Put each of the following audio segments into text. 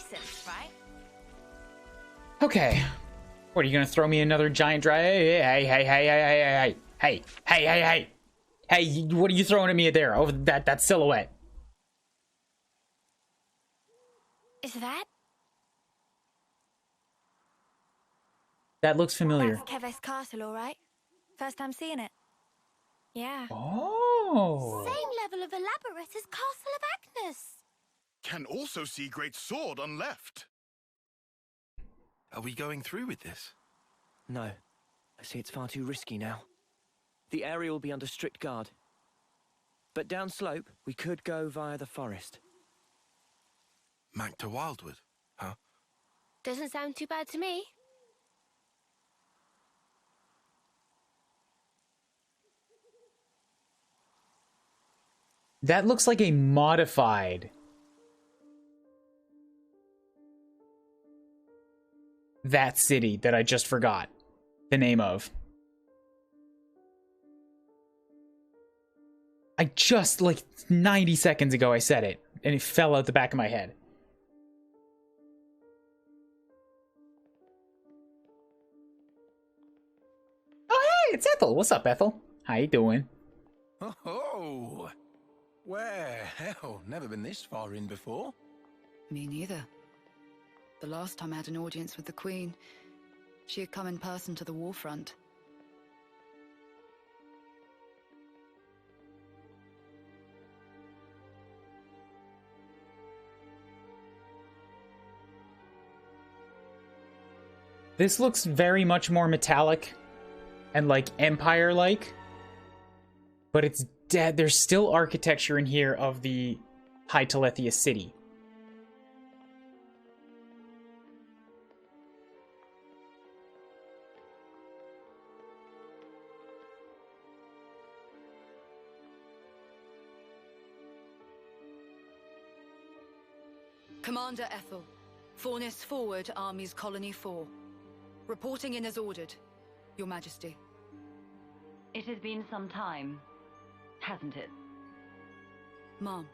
sense, right? Okay. What, are you gonna throw me another giant dry? Hey, what are you throwing at me there over that silhouette? Is that? That looks familiar. That's Keves Castle, all right? First time seeing it. Yeah. Oh. Same level of elaborate as Castle of Agnes. Can also see great sword on left. Are we going through with this? No. I see it's far too risky now. The area will be under strict guard. But downslope, we could go via the forest. Mac to Wildwood, huh? Doesn't sound too bad to me. That looks like a modified that city that I just forgot the name of. I just, like 90 seconds ago, I said it, and it fell out the back of my head. Oh, hey, it's Ethel. What's up, Ethel? How you doing? Oh, where? Hell, never been this far in before. Me neither. The last time I had an audience with the Queen, she had come in person to the warfront. This looks very much more metallic and like Empire-like, but it's dead. There's still architecture in here of the High Telethia city. Commander Ethel, Fornis forward, Armies Colony 4. Reporting in as ordered, Your Majesty. It has been some time, hasn't it? Ma'am,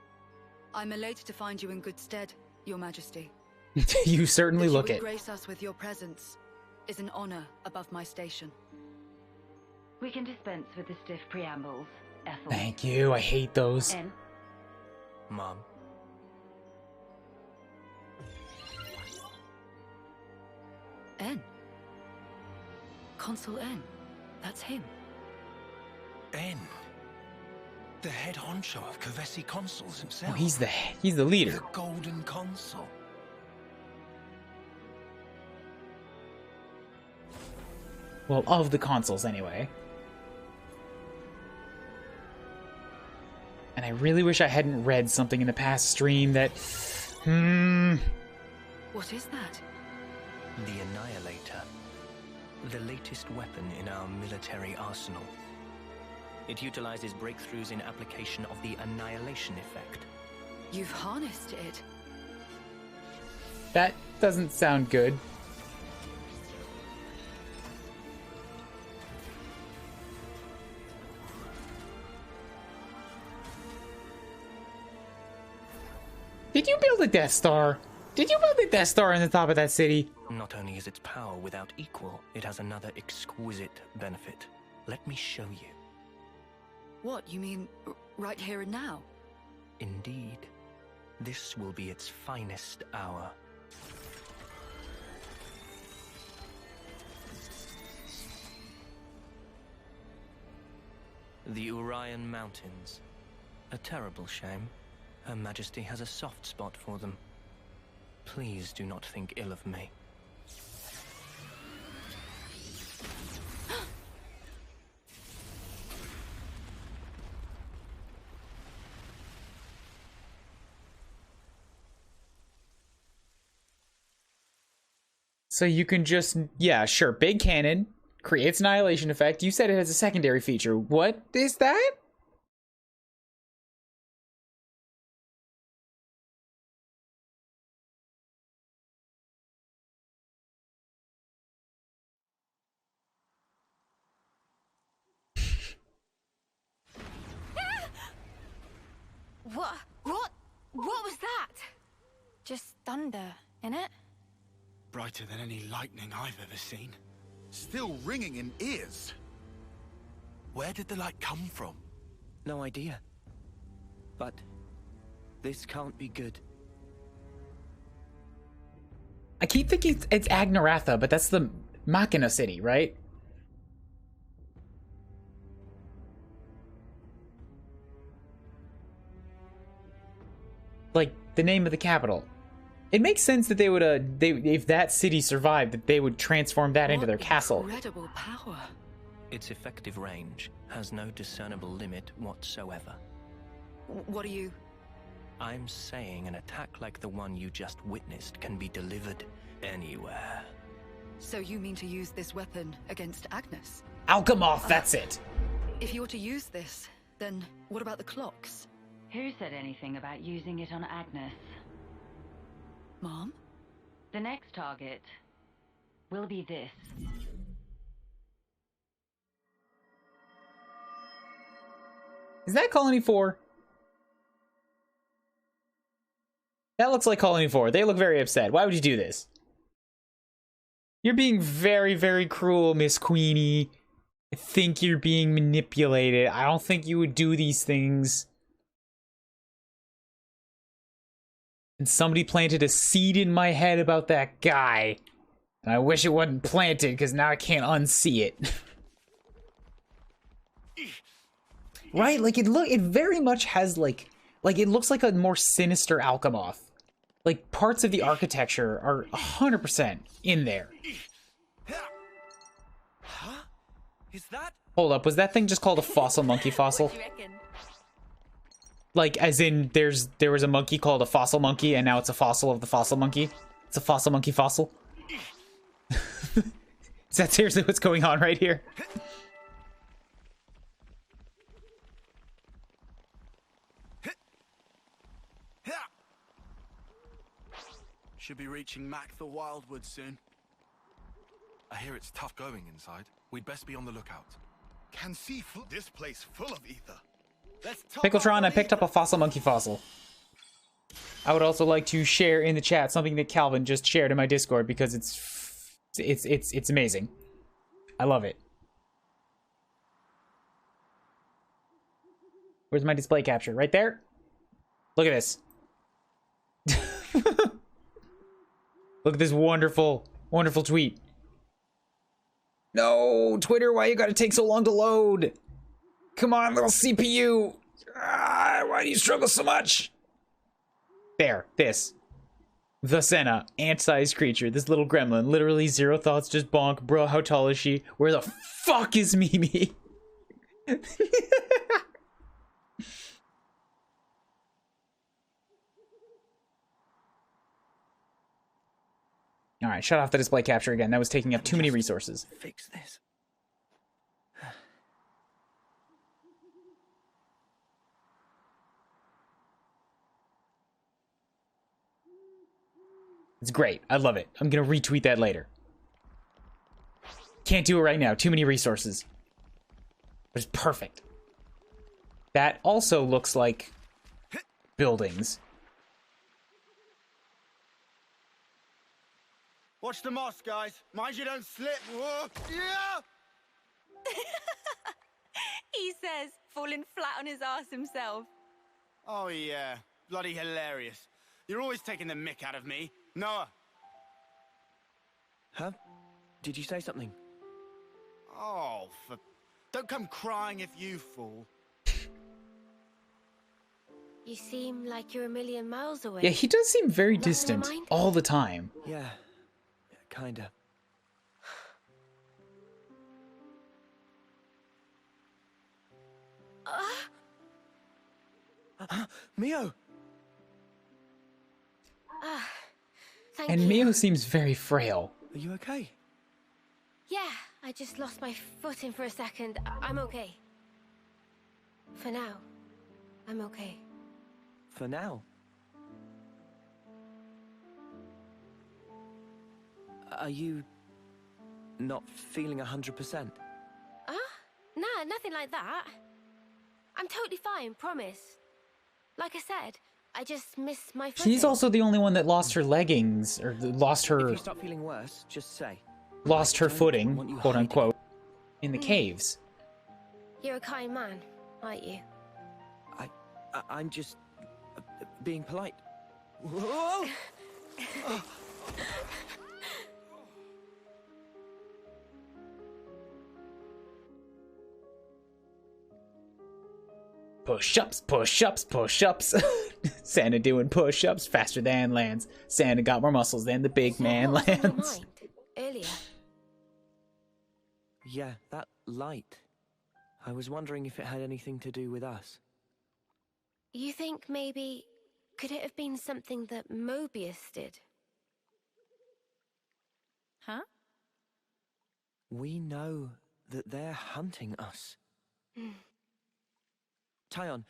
I'm elated to find you in good stead, Your Majesty. You certainly That look you it. would grace us with your presence is an honor above my station. We can dispense with the stiff preambles, Ethel. Thank you. I hate those. En? Mom. N. Consul N. That's him. N. The head honcho of Kavesi Consuls Oh, himself. he's the leader. The Golden Consul. Well, of the consoles anyway. And I really wish I hadn't read something in the past stream that What is that? The Annihilator. The latest weapon in our military arsenal. It utilizes breakthroughs in application of the annihilation effect. You've harnessed it. that doesn't sound good. Did you build a Death Star? Did you build a Death Star on the top of that city? Not only is its power without equal, it has another exquisite benefit. Let me show you. What, you mean right here and now? Indeed. This will be its finest hour. The Urian Mountains. A terrible shame. Her Majesty has a soft spot for them. Please do not think ill of me. So you can just, yeah, sure, big cannon, creates annihilation effect. You said it has a secondary feature. What is that? What was that? Just thunder innit? Brighter than any lightning I've ever seen. Still ringing in ears. Where did the light come from? No idea. But this can't be good. I keep thinking it's Agnaratha, but that's the Machina city, right? Like, the name of the capital. It makes sense that they would, if that city survived, that they would transform that into their castle. Incredible power. Its effective range has no discernible limit whatsoever. What are you? I'm saying an attack like the one you just witnessed can be delivered anywhere. So you mean to use this weapon against Agnes? Alchemoth, that's it. If you're to use this, then what about the clocks? Who said anything about using it on Agnes? Mom? The next target will be this. Is that Colony 4? That looks like Colony 4. They look very upset. Why would you do this? You're being very, very cruel, Miss Queenie. I think you're being manipulated. I don't think you would do these things. And somebody planted a seed in my head about that guy. And I wish it wasn't planted, because now I can't unsee it. Right? Like, it very much has, like, it looks like a more sinister Alchemoth. Like, parts of the architecture are 100% in there. Huh? Is that? Hold up, was that thing just called a fossil monkey fossil? What do you reckon? Like, as in, there was a monkey called a fossil monkey, and now it's a fossil of the fossil monkey? It's a fossil monkey fossil? Is that seriously what's going on right here? Should be reaching Mac the Wildwood soon. I hear it's tough going inside. We'd best be on the lookout. Can see this place full of ether. Let's talk Pickletron, I picked up a fossil monkey fossil. I would also like to share in the chat something that Calvin just shared in my Discord because it's amazing. I love it. Where's my display capture? Right there? Look at this. Look at this wonderful, wonderful tweet. No, Twitter, why you gotta take so long to load? Come on, little CPU. Why do you struggle so much? There, this. The Senna, ant-sized creature, this little gremlin, literally zero thoughts, just bonk. Bro, how tall is she? Where the fuck is Mimi? Alright, shut off the display capture again. That was taking up too many resources. Fix this. It's great. I love it. I'm gonna retweet that later. Can't do it right now. Too many resources. But it's perfect. That also looks like buildings. Watch the moss, guys. Mind you don't slip. Whoa. Yeah! He says, falling flat on his ass himself. Oh, yeah. Bloody hilarious. You're always taking the mick out of me. Noah. Huh? Did you say something? Oh, don't come crying if you fall. You seem like you're a million miles away. Yeah, he does seem very Nothing distant to mind? all the time. Yeah, kinda. Mio! Thank And you. Mio seems very frail. Are you okay? Yeah, I just lost my footing for a second. I'm okay. For now, I'm okay. For now. Are you not feeling 100%? Nah, nothing like that. I'm totally fine, promise. Like I said, I just missed my footing. She's also the only one that lost her leggings, or lost If her you start feeling worse, just say. lost her don't footing, want you quote hiding. unquote, in the caves. You're a kind man, aren't you? I'm just being polite. Whoa! Push-ups, push-ups, push-ups. Santa doing push-ups faster than Lance. Santa got more muscles than the big man What was on your Lance. mind earlier? Yeah, that light. I was wondering if it had anything to do with us. You think maybe... Could it have been something that Mobius did? Huh? We know that they're hunting us. Tyon,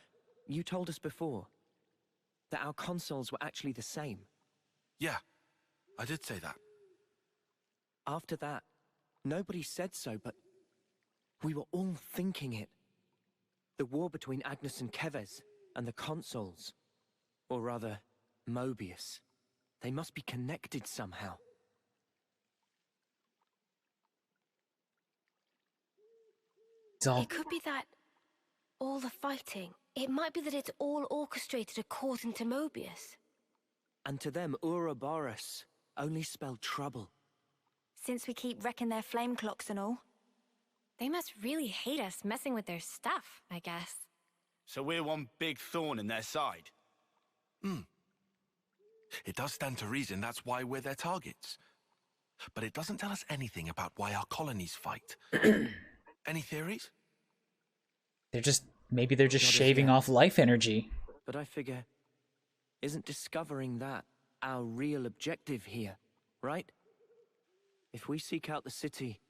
you told us before that our consoles were actually the same. Yeah, I did say that. After that, nobody said so, but we were all thinking it. The war between Agnes and Kevez and the consoles. Or rather, Mobius. They must be connected somehow. It could be that... all the fighting. It might be that it's all orchestrated according to Mobius. And to them, Ouroboros only spelled trouble. Since we keep wrecking their flame clocks and all. They must really hate us messing with their stuff, I guess. So we're one big thorn in their side. It does stand to reason that's why we're their targets. But it doesn't tell us anything about why our colonies fight. Any theories? Maybe they're just Not as shaving yet. off life energy. But I figure, isn't discovering that our real objective here, right? If we seek out the city,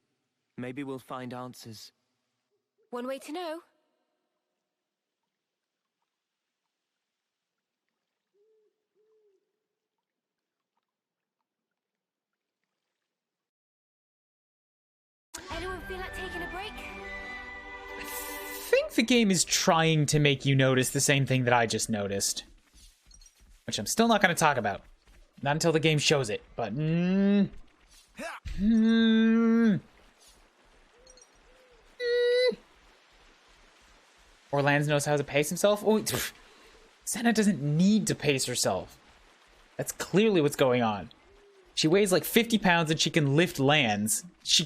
maybe we'll find answers. One way to know. Anyone feel like taking a break? I think the game is trying to make you notice the same thing that I just noticed. Which I'm still not going to talk about. Not until the game shows it, but... Orlands knows how to pace himself? Oh, Senna doesn't need to pace herself. That's clearly what's going on. She weighs like 50 pounds and she can lift lands. She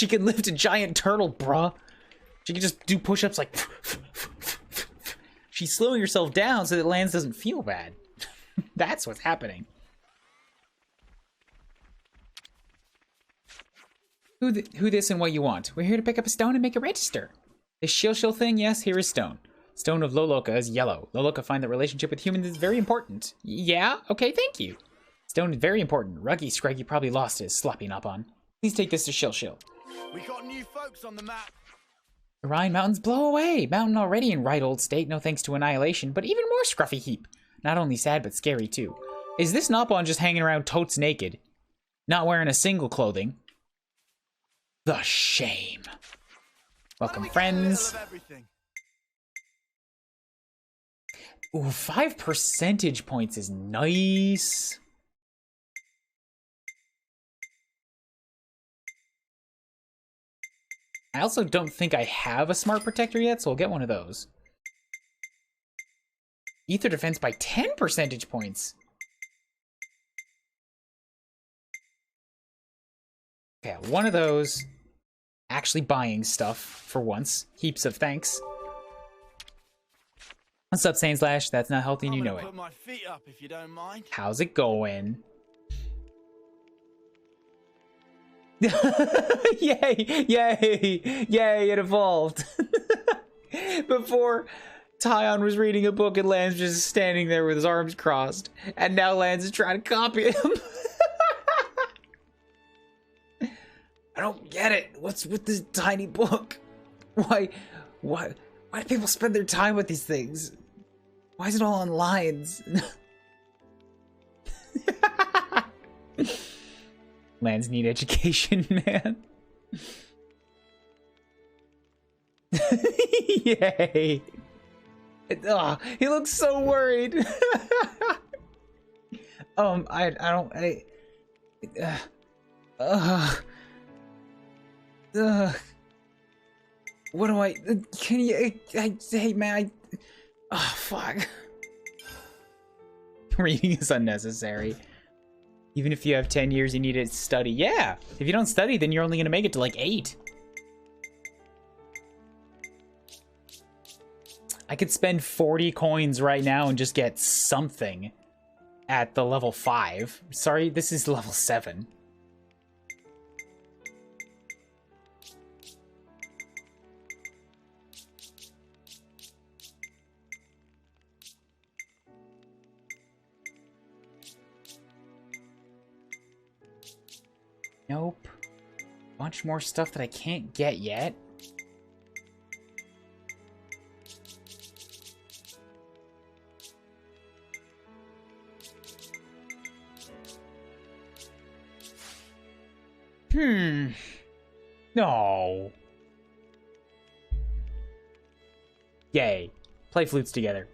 can lift a giant turtle, bruh. She can just do push-ups like... She's slowing herself down so that Lance doesn't feel bad. That's what's happening. Who this and what you want? We're here to pick up a stone and make a register. This shill thing? Yes, here is stone. Stone of Loloka is yellow. Loloka find that relationship with humans is very important. Yeah? Okay, thank you. Stone is very important. Ruggy Scraggy probably lost his sloppy up on. Please take this to Shill. We got new folks on the map. The Rhine Mountains blow away. Mountain already in right old state, no thanks to annihilation, but even more scruffy heap. Not only sad, but scary too. Is this Nopon just hanging around totes naked? Not wearing a single clothing? The shame. Welcome, friends. Ooh, 5 percentage points is nice. I also don't think I have a smart protector yet, so I'll get one of those. Ether defense by 10 percentage points. Okay, one of those. Actually buying stuff for once. Heaps of thanks. What's up, Sainslash? That's not healthy and you know it. Put my feet up if you don't mind. How's it going? Yay! Yay! Yay! It evolved. Before, Tyon was reading a book and Lance just standing there with his arms crossed, and now Lance is trying to copy him. I don't get it. What's with this tiny book? Why do people spend their time with these things? Why is it all on lines? Lands need education, man. Yay. He looks so worried. What do I, can you, hey man, oh fuck. Reading is unnecessary. Even if you have 10 years, you need to study. Yeah, if you don't study, then you're only gonna make it to like 8. I could spend 40 coins right now and just get something at the level 5. Sorry, this is level 7. Nope. Bunch more stuff that I can't get yet. No. Yay. Play flutes together.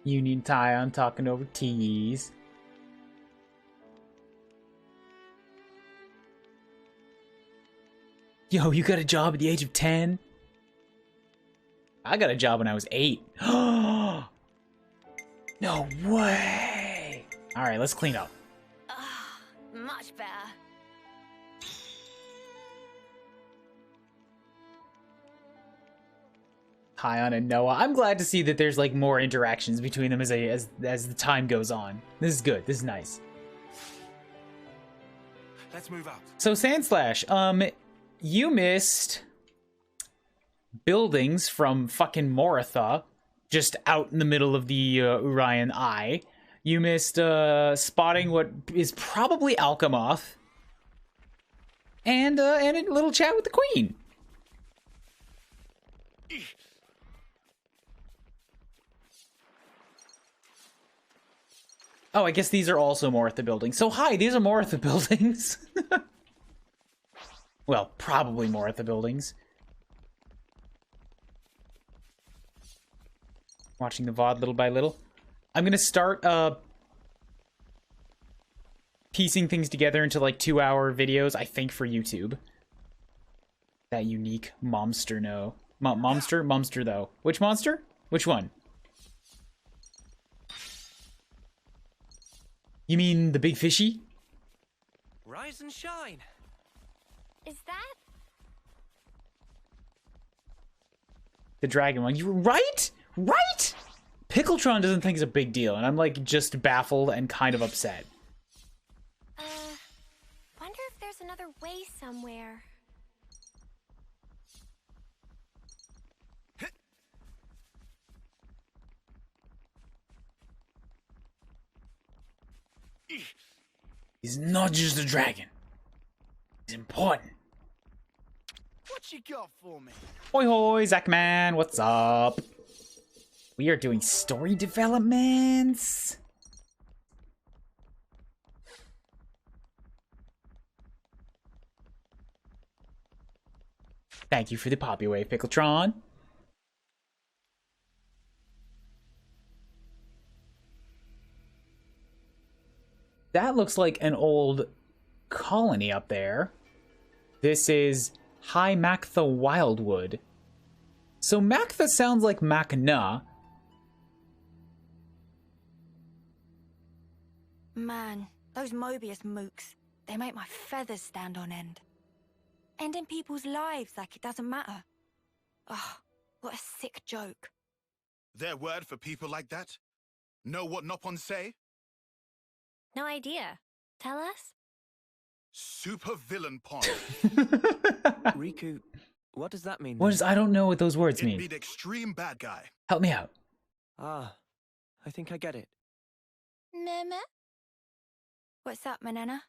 Union tie, I'm talking over T's. Yo, you got a job at the age of 10? I got a job when I was 8. No way! Alright, let's clean up. Much better. Kion and Noah. I'm glad to see that there's like more interactions between them as the time goes on. This is good. This is nice. Let's move out. So Sandslash, you missed buildings from fucking Moratha, just out in the middle of the Urian Eye. You missed spotting what is probably Alchemoth, and a little chat with the Queen. Oh, I guess these are also Moratha buildings. So hi, these are Moratha buildings. Well, probably Moratha buildings. Watching the VOD little by little. I'm gonna start piecing things together into like 2-hour videos, I think, for YouTube. That unique monster, no. Momster though. Which monster? Which one? You mean the big fishy? Rise and shine. Is that? The dragon one. You were right? Right? Pickletron doesn't think it's a big deal, and I'm like just baffled and kind of upset. Wonder if there's another way somewhere. He's not just a dragon. He's important. What you got for me? Hoi hoi, Zachman, what's up? We are doing story developments. Thank you for the poppy wave, Pickletron. That looks like an old colony up there. This is High Mactha Wildwood. So Mactha sounds like Macna. Man, those Mobius mooks, they make my feathers stand on end. Ending people's lives like it doesn't matter. Oh, what a sick joke. Their word for people like that? Know what Nopon say? No idea. Tell us? Super villain pond. Riku, what does that mean? I don't know what those words It mean. mean extreme bad guy. Help me out. Ah, I think I get it. Meme? What's up, Manana?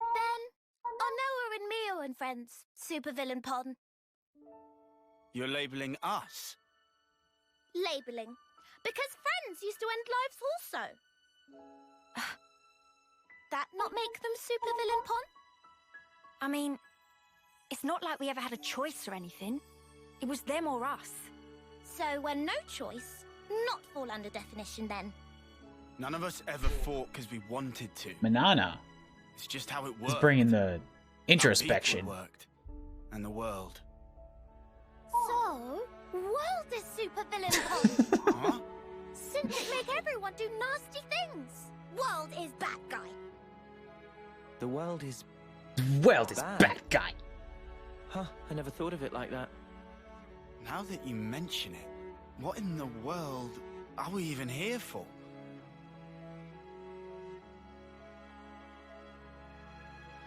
Ben, are Noah and Mio and friends supervillain pon? You're labeling us? Labeling. Because friends used to end lives also. that not make them supervillain Pon? I mean, it's not like we ever had a choice or anything. It was them or us. So when no choice, not fall under definition then. None of us ever fought because we wanted to. Manana It's just how it is worked. bringing the How introspection. people worked. And the world. So, world is supervillain Pon. Huh? Since it make everyone do nasty things. World is bad guy. The world is... Well, this Bad. bad guy. Huh, I never thought of it like that. Now that you mention it, what in the world are we even here for?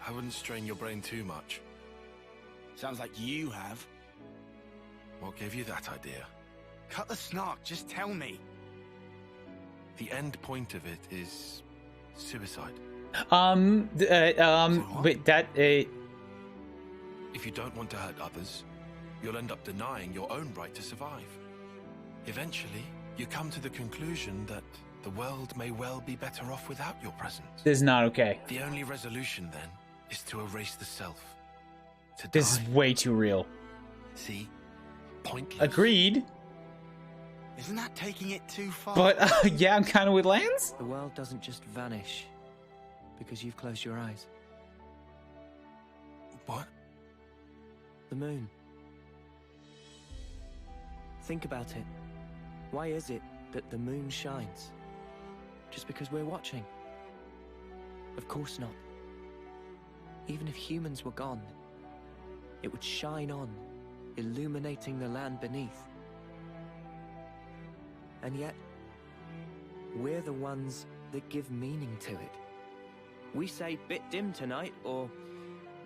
I wouldn't strain your brain too much. Sounds like you have. What gave you that idea? Cut the snark, just tell me. The end point of it is suicide. Wait, that, If you don't want to hurt others, you'll end up denying your own right to survive. Eventually, you come to the conclusion that the world may well be better off without your presence. this is not okay. The only resolution, then, is to erase the self. To This is die. way too real. See? Pointless. Agreed, Isn't that taking it too far? but yeah, I'm kind of with Lance. The world doesn't just vanish because you've closed your eyes. What? The moon. Think about it. Why is it that the moon shines? Just because we're watching? Of course not. Even if humans were gone, it would shine on, illuminating the land beneath. And yet, we're the ones that give meaning to it. We say bit dim tonight, or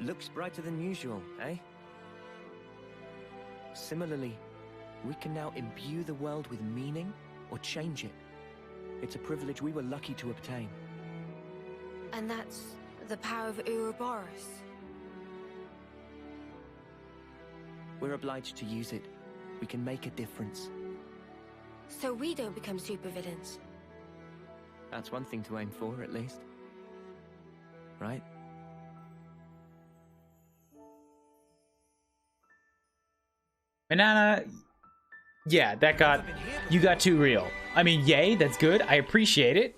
looks brighter than usual, eh? Similarly, we can now imbue the world with meaning or change it. It's a privilege we were lucky to obtain. And that's the power of Ouroboros. We're obliged to use it. We can make a difference. So we don't become supervillains. That's one thing to aim for, at least. Right? Banana, yeah, you got too real. I mean, yay, that's good. I appreciate it.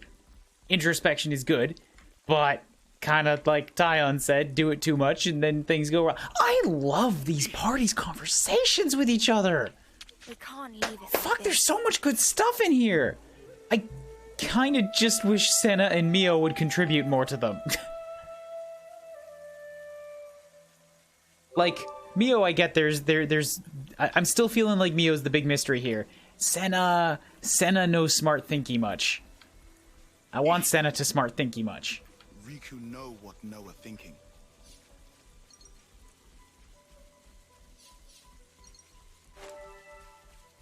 Introspection is good, but kind of like Tyon said, do it too much and then things go wrong. I love these parties' conversations with each other. We can't leave it. Fuck, there's so much good stuff in here. I kind of just wish Senna and Mio would contribute more to them. Like, Mio, I get I'm still feeling like Mio's the big mystery here. Senna knows smart thinky much. I want Senna to smart thinky much. Riku know what Noah thinking.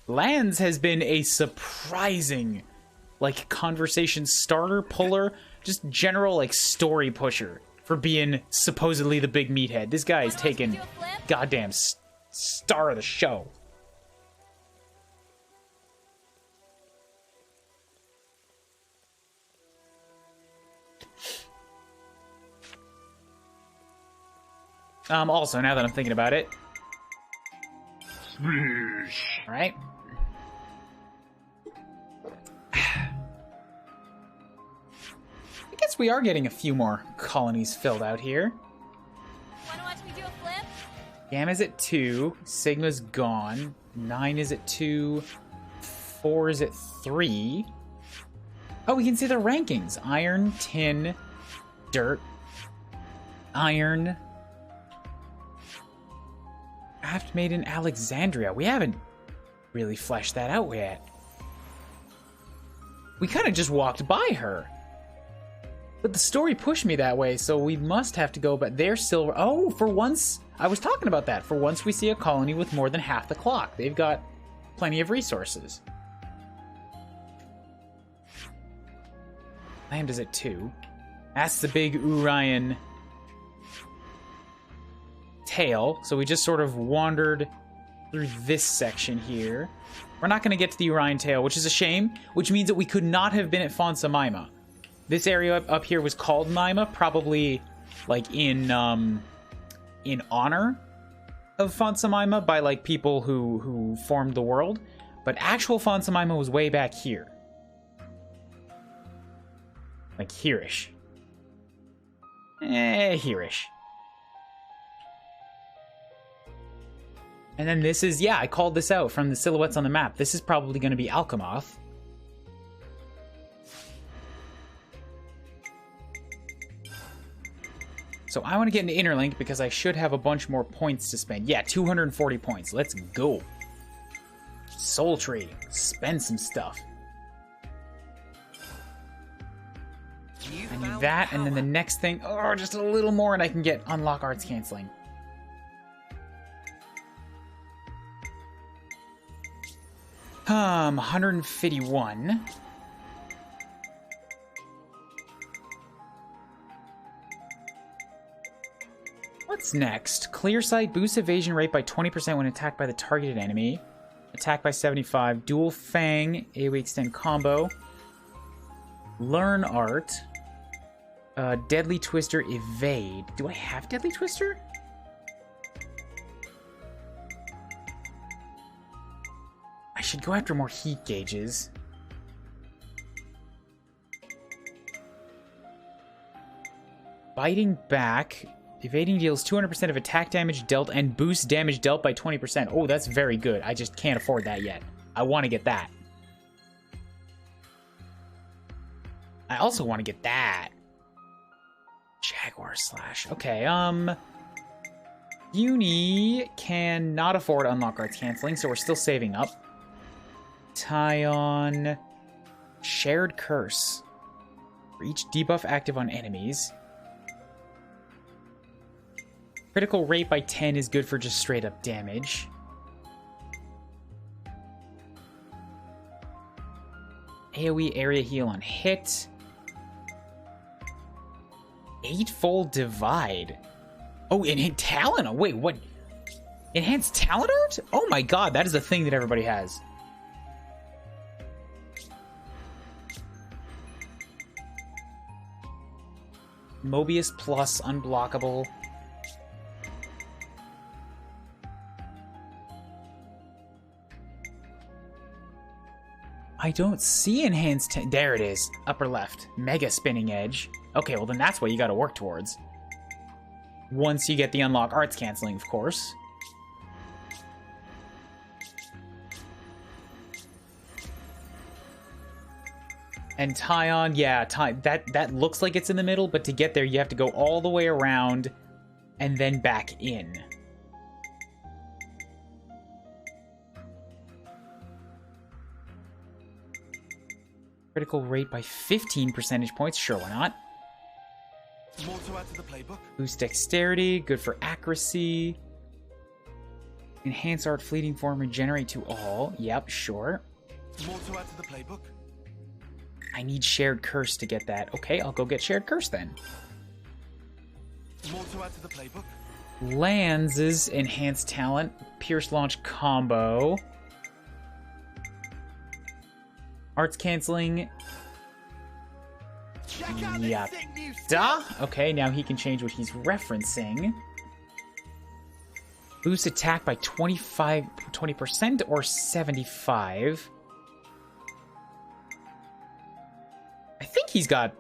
Lands has been a surprising, like, conversation starter, puller, just general, like, story pusher for being supposedly the big meathead. This guy is taking goddamn star of the show. Also, now that I'm thinking about it. Alright. I guess we are getting a few more colonies filled out here. Wanna watch me do a flip? Gamma's at 2. Sigma's gone. 9 is at 2. 4 is at 3. Oh, we can see the rankings. Iron, tin, dirt, iron. Aft made in Alexandria. We haven't really fleshed that out yet. We kind of just walked by her. But the story pushed me that way, so we must have to go, but they're still... Oh, for once... I was talking about that. For once we see a colony with more than half the clock. They've got plenty of resources. Land is at 2. That's the big Urian tail. So we just sort of wandered through this section here. We're not going to get to the Urian tail, which is a shame, which means that we could not have been at Fonsa Maima. This area up here was called Mima, probably like in honor of Fonsamima by like people who formed the world. But actual Fonsamima was way back here. Like here-ish. Here-ish. And then this is, yeah, I called this out from the silhouettes on the map. This is probably going to be Alchemoth. So I want to get into Interlink because I should have a bunch more points to spend. Yeah, 240 points. Let's go. Soul Tree. Spend some stuff. I need that, and then the next thing... Oh, just a little more and I can get Unlock Arts Canceling. Um, 151. What's next? Clear Sight boosts evasion rate by 20% when attacked by the targeted enemy. Attack by 75. Dual Fang, AoE extend combo. Learn Art. Deadly Twister evade. Do I have Deadly Twister? I should go after more heat gauges. Biting back. Evading deals 200% of attack damage dealt and boosts damage dealt by 20%. Oh, that's very good. I just can't afford that yet. I want to get that. I also want to get that. Jaguar Slash. Okay, Uni cannot afford Unlock Arts Canceling, so we're still saving up. Tyon. Shared Curse. For each debuff active on enemies. Critical rate by 10 is good for just straight up damage. AoE area heal on hit. 8-fold divide. Oh, enhanced talent. Wait, what? Enhanced talent art? Oh my god, that is a thing that everybody has. Mobius plus unblockable. I don't see enhanced... There it is. Upper left. Mega Spinning Edge. Okay, well then that's what you gotta work towards. Once you get the Unlock Arts Canceling, of course. And Tyon, yeah, that looks like it's in the middle, but to get there you have to go all the way around and then back in. Critical rate by 15 percentage points. Sure, why not? More to add to the playbook. Boost dexterity, good for accuracy. Enhance art fleeting form, regenerate to all. Yep, sure. More to add to the playbook. I need Shared Curse to get that. Okay, I'll go get Shared Curse then. More to add to the playbook. Lands' enhanced talent, Pierce Launch combo. Arts canceling. Yeah. Duh. Okay, now he can change what he's referencing. Boost attack by 20% or 75. I think he's got...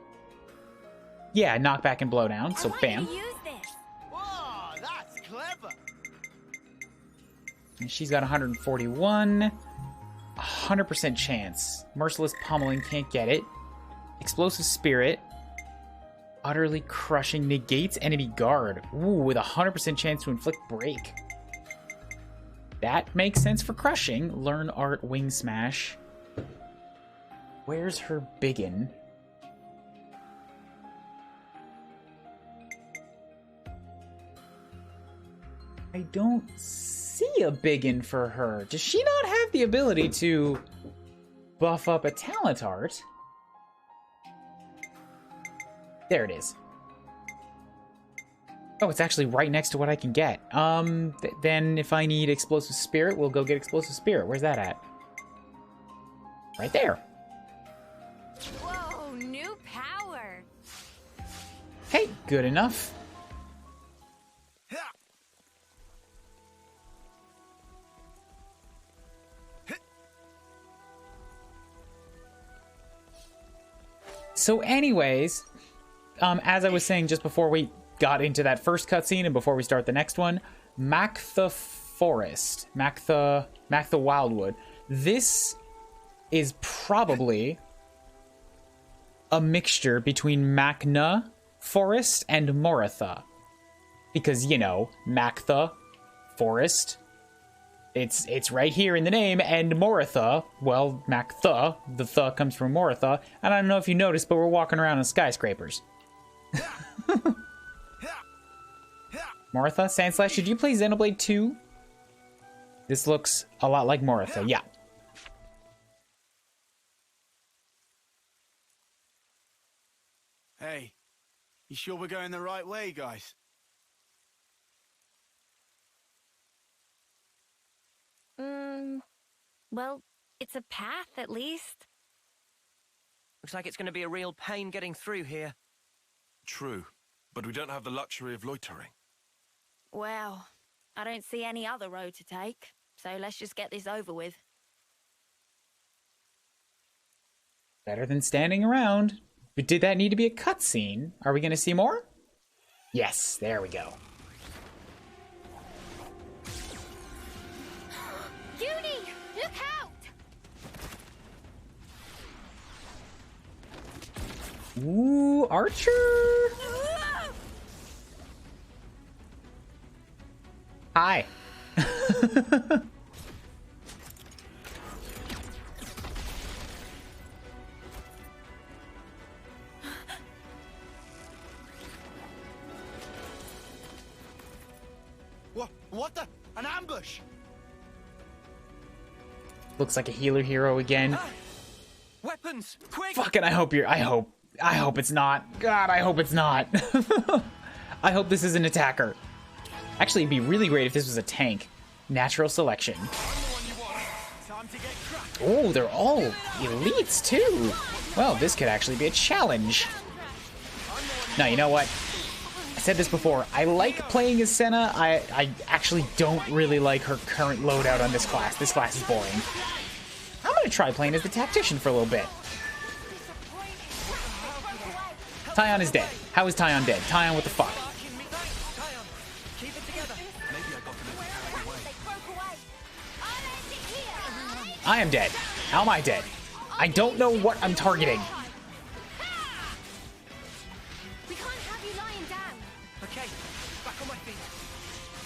Yeah, knockback and blowdown, so bam. Whoa, that's clever. And she's got 141. 100% chance. Merciless Pummeling, can't get it. Explosive Spirit. Utterly Crushing, negates enemy guard. Ooh, with 100% chance to inflict break. That makes sense for crushing. Learn Art, Wing Smash. Where's her biggin? I don't see a biggin for her. Does she not have the ability to buff up a talent art? There it is. Oh, it's actually right next to what I can get. Then if I need Explosive Spirit, we'll go get Explosive Spirit. Where's that at? Right there. Whoa, new power. Hey, good enough. So anyways, as I was saying just before we got into that first cutscene and before we start the next one, Mactha Forest, Mactha Wildwood. This is probably a mixture between Macna Forest and Moratha. Because, you know, Mactha Forest, it's right here in the name, and Moratha, well, Mactha, the th comes from Moratha, and I don't know if you noticed, but we're walking around in skyscrapers. Moratha, Sandslash, did you play Xenoblade 2? This looks a lot like Moratha, yeah. Hey, you sure we're going the right way, guys? Well, it's a path at least. Looks like it's going to be a real pain getting through here. True, but we don't have the luxury of loitering. Well, I don't see any other road to take, so let's just get this over with. Better than standing around. But did that need to be a cutscene? Are we going to see more? Yes, there we go. Uni, look out! Ooh, Archer! Hi. What the? An ambush! Looks like a healer hero again. Weapons, quick! Fucking, I hope it's not. God, I hope it's not. I hope this is an attacker. Actually, it'd be really great if this was a tank. Natural selection. Oh, they're all elites too. Well, this could actually be a challenge. Now, you know what? I said this before. I like playing as Senna. I actually don't really like her current loadout on this class. This class is boring. I'm gonna try playing as the tactician for a little bit. Tyon is dead. How is Tyon dead? Tyon, what the fuck? I am dead. How am I dead? I don't know what I'm targeting.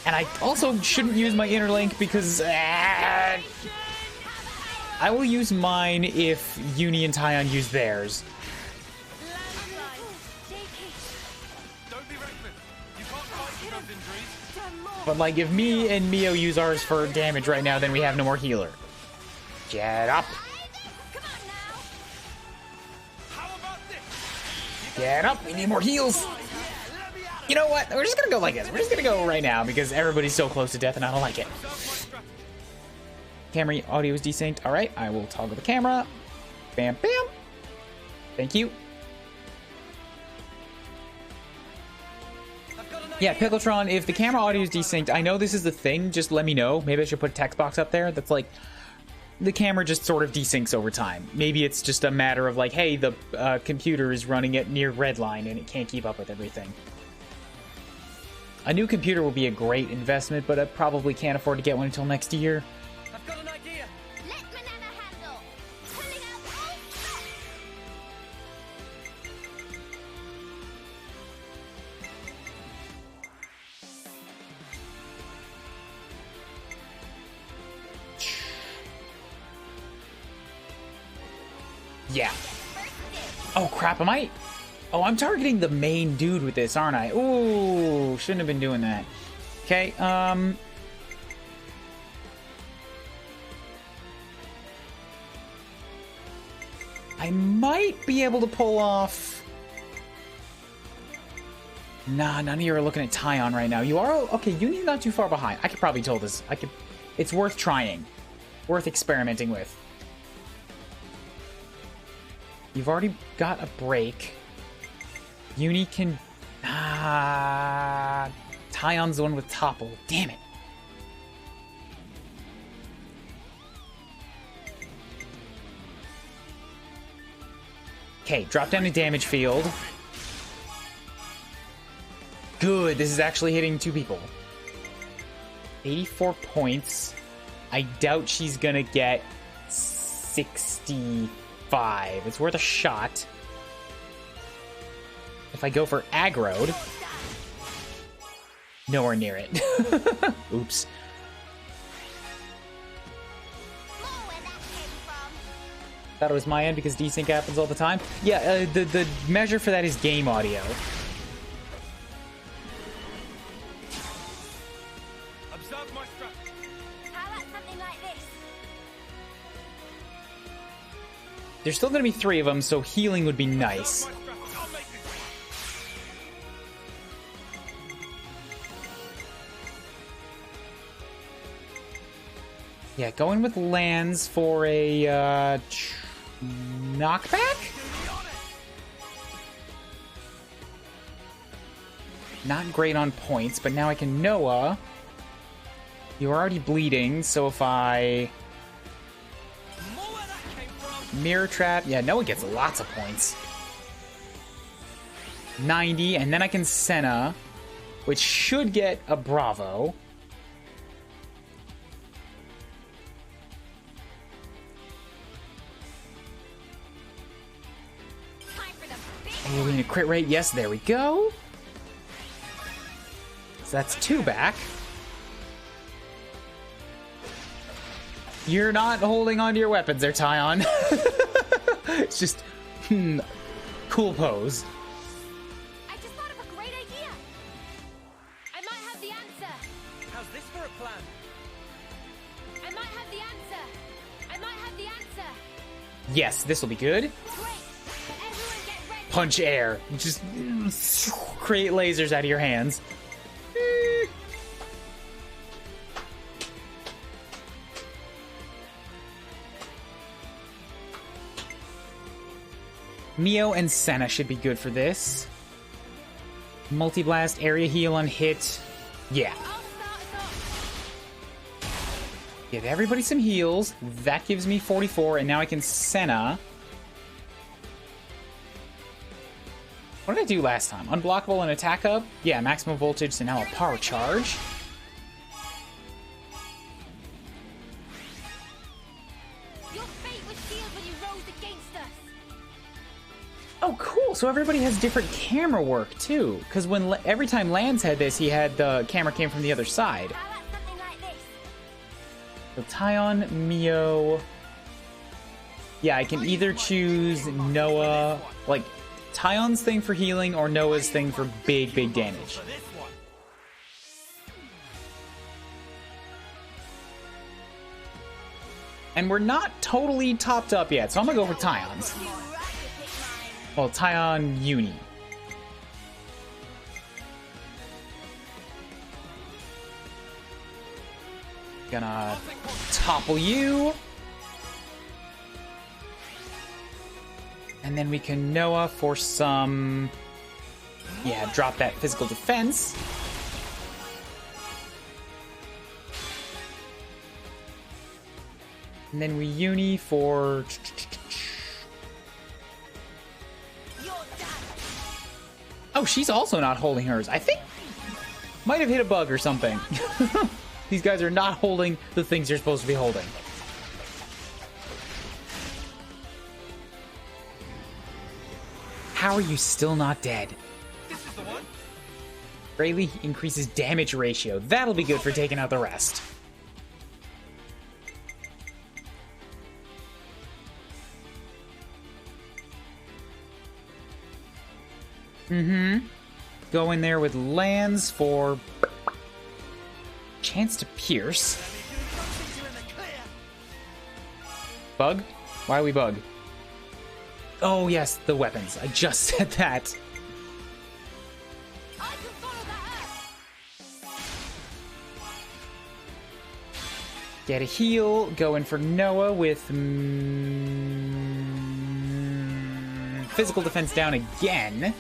And I also shouldn't use my inner link because I will use mine if Uni and Tyon use theirs. But like if me and Mio use ours for damage right now, then we have no more healer. Get up. Get up, we need more heals. You know what? We're just gonna go like this. We're just gonna go right now because everybody's so close to death and I don't like it. Camera audio is desynced. Alright, I will toggle the camera. Bam, bam. Thank you. Yeah, Pickletron, if the camera audio is desynced, I know this is the thing, just let me know. Maybe I should put a text box up there that's like, the camera just sort of desyncs over time. Maybe it's just a matter of like, hey, the computer is running at near redline and it can't keep up with everything. A new computer will be a great investment, but I probably can't afford to get one until next year. I've got an idea. Let Manana handle. Pulling out all threats. Yeah. Oh crap, am I? Oh, I'm targeting the main dude with this, aren't I? Ooh, shouldn't have been doing that. Okay, I might be able to pull off... Nah, none of you are looking at Tyon right now. You are... Okay, Uni's not too far behind. I could probably tell this. It's worth trying. Worth experimenting with. You've already got a break. Uni can Ah, Tyon's the one with topple. Damn it. Okay, drop down a damage field. Good, this is actually hitting 2 people. 84 points. I doubt she's gonna get 65. It's worth a shot. If I go for aggroed, nowhere near it. Oops. Thought it was my end because desync happens all the time. Yeah, the measure for that is game audio. Observe my structure. How about something like this? There's still gonna be 3 of them, so healing would be nice. Yeah, going with lands for a knockback? Not great on points, but now I can Noah. You're already bleeding, so if I mirror trap, yeah, Noah gets lots of points. 90, and then I can Senna, which should get a Bravo. Oh, we need a crit rate. Yes, there we go. So that's 2 back. You're not holding onto your weapons there, Tyon. It's just cool pose. I just thought of a great idea. I might have the answer. How's this for a plan? I might have the answer. I might have the answer. Yes, this will be good. Punch air. Just create lasers out of your hands. Mio and Senna should be good for this. Multi-blast, area heal on hit. Yeah. Give everybody some heals. That gives me 44, and now I can Senna. What did I do last time? Unblockable and attack up? Yeah, maximum voltage, so now a power charge. Your fate was sealed when you rose against us. Oh, cool. So everybody has different camera work, too. Because when every time Lance had this, he had the camera came from the other side. How about something like this? So Tyon, Mio... Yeah, I can either choose Noah... Like, Tyon's thing for healing or Noah's thing for big, big damage. And we're not totally topped up yet, so I'm gonna go for Tyon's. Well, Tyon Uni. Gonna topple you. And then we can Noah for some... Yeah, drop that physical defense. And then we Uni for... Oh, she's also not holding hers. I think... Might have hit a bug or something. These guys are not holding the things you're supposed to be holding. How are you still not dead? This is the one. Greatly increases damage ratio. That'll be good for taking out the rest. Go in there with lands for chance to pierce. Bug? Why are we bug? Oh yes, the weapons. I just said that. I can follow that up. Get a heal. Go in for Noah with physical defense down again.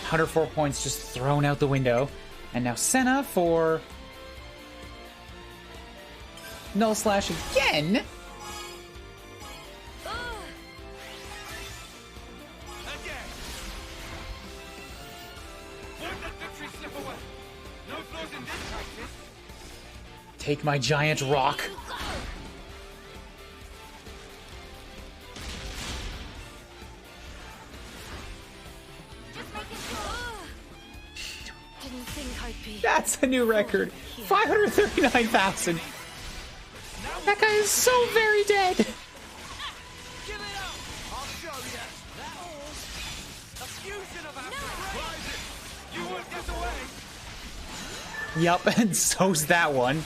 104 points just thrown out the window. And now Senna for Null Slash again. Take my giant rock. That's a new record. 539,000. That guy is so very dead. Yup, and so's that one.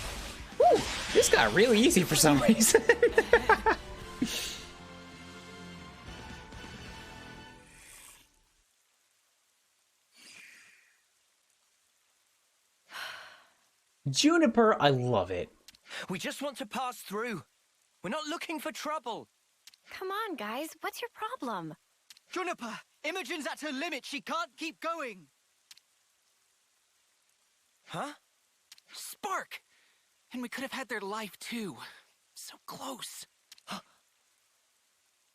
Woo, this got really easy for some reason. Juniper, I love it. We just want to pass through. We're not looking for trouble. Come on, guys. What's your problem? Juniper, Imogen's at her limit. She can't keep going. Huh? Spark! And we could have had their life too. So close.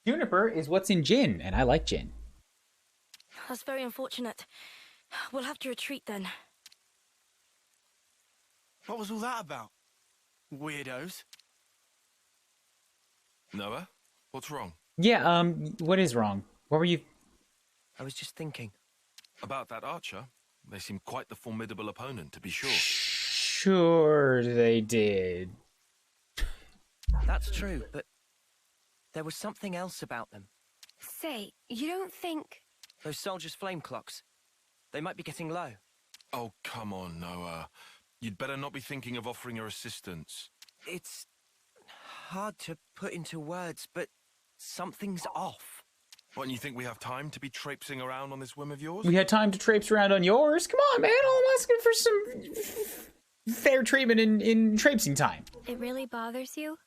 Juniper is what's in Jin, and I like Jin. That's very unfortunate. We'll have to retreat then. What was all that about? Weirdos. Noah, what's wrong? Yeah, what is wrong? What were you... I was just thinking. About that archer? They seem quite the formidable opponent, to be sure. Sure they did. That's true, but there was something else about them. Say, you don't think... Those soldiers' flame clocks. They might be getting low. Oh, come on, Noah. You'd better not be thinking of offering her assistance. It's hard to put into words, but something's off. What, and you think we have time to be traipsing around on this whim of yours? We had time to traipse around on yours? Come on, man. All I'm asking for some fair treatment in traipsing time. It really bothers you?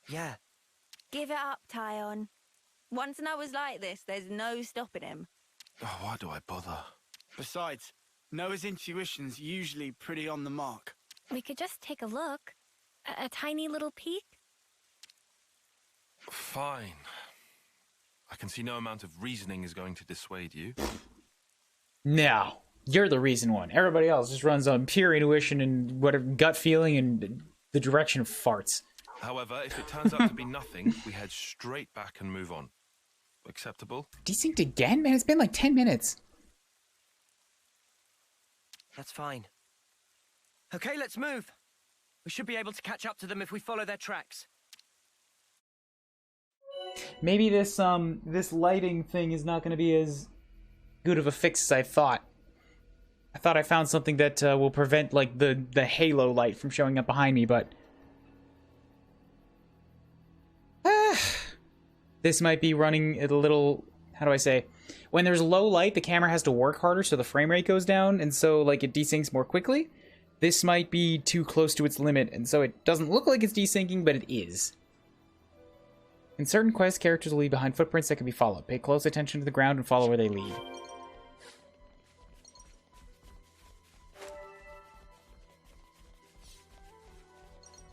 Yeah. Give it up, Tyon. Once Noah's like this, there's no stopping him. Oh, why do I bother? Besides, Noah's intuition's usually pretty on the mark. We could just take a look. A tiny little peek? Fine. I can see no amount of reasoning is going to dissuade you. No, you're the reason one. Everybody else just runs on pure intuition and whatever gut feeling and the direction of farts. However, if it turns out to be nothing, we head straight back and move on. Acceptable? Desynced again? Man, it's been like 10 minutes. That's fine. Okay, let's move. We should be able to catch up to them if we follow their tracks. Maybe this this lighting thing is not going to be as good of a fix as I thought. I thought I found something that will prevent like the halo light from showing up behind me, but this might be running a little, how do I say? When there's low light, the camera has to work harder so the frame rate goes down, and so like it desyncs more quickly. This might be too close to its limit, and so it doesn't look like it's desyncing, but it is. In certain quests, characters will leave behind footprints that can be followed. Pay close attention to the ground and follow where they lead.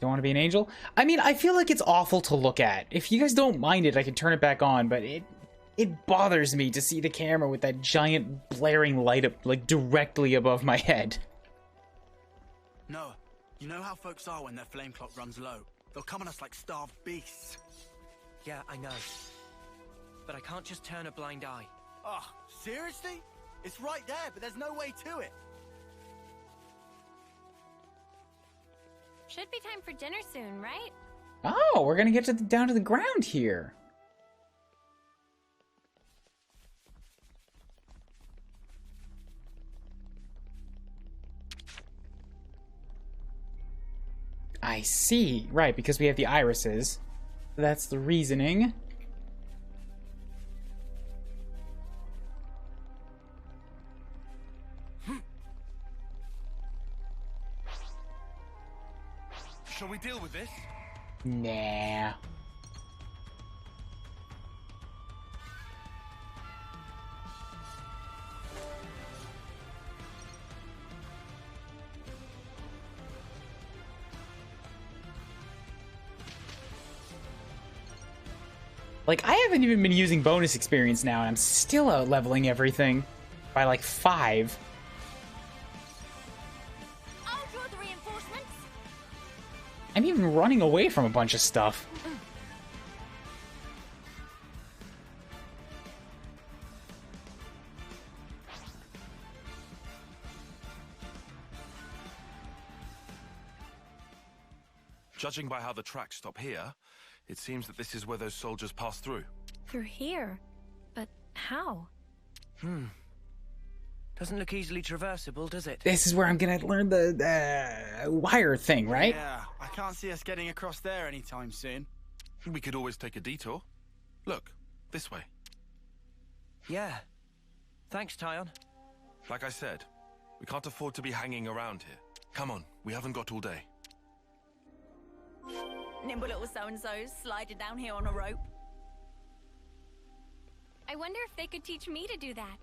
Don't want to be an angel? I mean, I feel like it's awful to look at. If you guys don't mind it, I can turn it back on, but it bothers me to see the camera with that giant blaring light up, like, directly above my head. Noah, you know how folks are when their flame clock runs low? They'll come on us like starved beasts. Yeah, I know. But I can't just turn a blind eye. Oh, seriously? It's right there, but there's no way to it. Should be time for dinner soon, right? Oh, we're gonna get to down to the ground here. I see. Right, because we have the irises. That's the reasoning. Shall we deal with this? Nah. Like, I haven't even been using bonus experience now, and I'm still out leveling everything by like 5. I'll draw the reinforcements. I'm even running away from a bunch of stuff. Judging by how the tracks stop here, it seems that this is where those soldiers passed through. Through here? But how? Doesn't look easily traversable, does it? This is where I'm gonna learn the wire thing, right? Yeah, I can't see us getting across there anytime soon. We could always take a detour. Look, this way. Yeah. Thanks, Tyon. Like I said, we can't afford to be hanging around here. Come on, we haven't got all day. Nimble little so-and-sos sliding down here on a rope. I wonder if they could teach me to do that.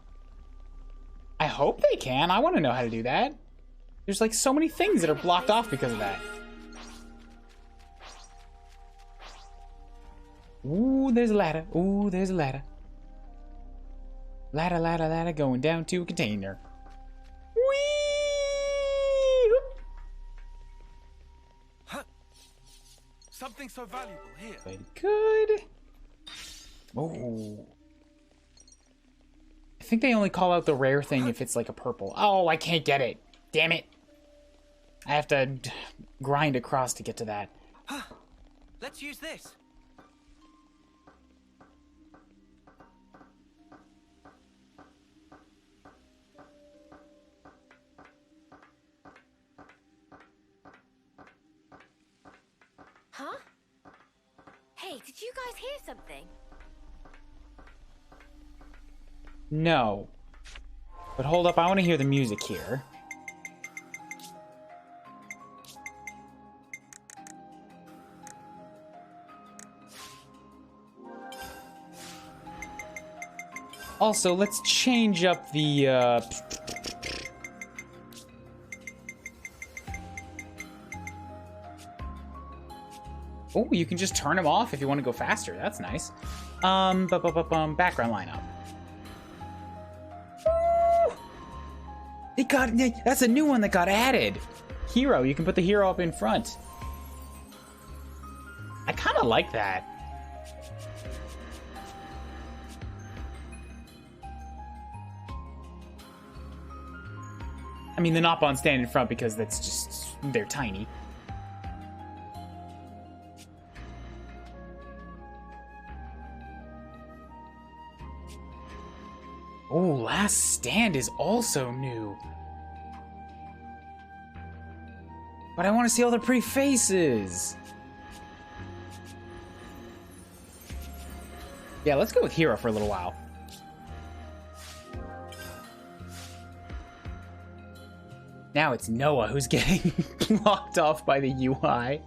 I hope they can. I want to know how to do that. There's like so many things that are blocked off because of that. Ooh, there's a ladder. Ooh, there's a ladder. Ladder, ladder, ladder, going down to a container. Whee! Huh. Something so valuable here. Very good. Oh. I think they only call out the rare thing if it's like a purple. Oh, I can't get it. Damn it. I have to grind across to get to that. Let's use this. Huh? Hey, did you guys hear something? No. But hold up, I want to hear the music here. Also, let's change up the, Oh, you can just turn them off if you want to go faster. That's nice. Background lineup. Woo! That's a new one that got added. Hero, you can put the hero up in front. I kind of like that. I mean, the Nopon stand in front because that's just, they're tiny. Oh, Last Stand is also new. But I want to see all the pretty faces. Yeah, let's go with Hero for a little while. Now it's Noah who's getting blocked off by the UI.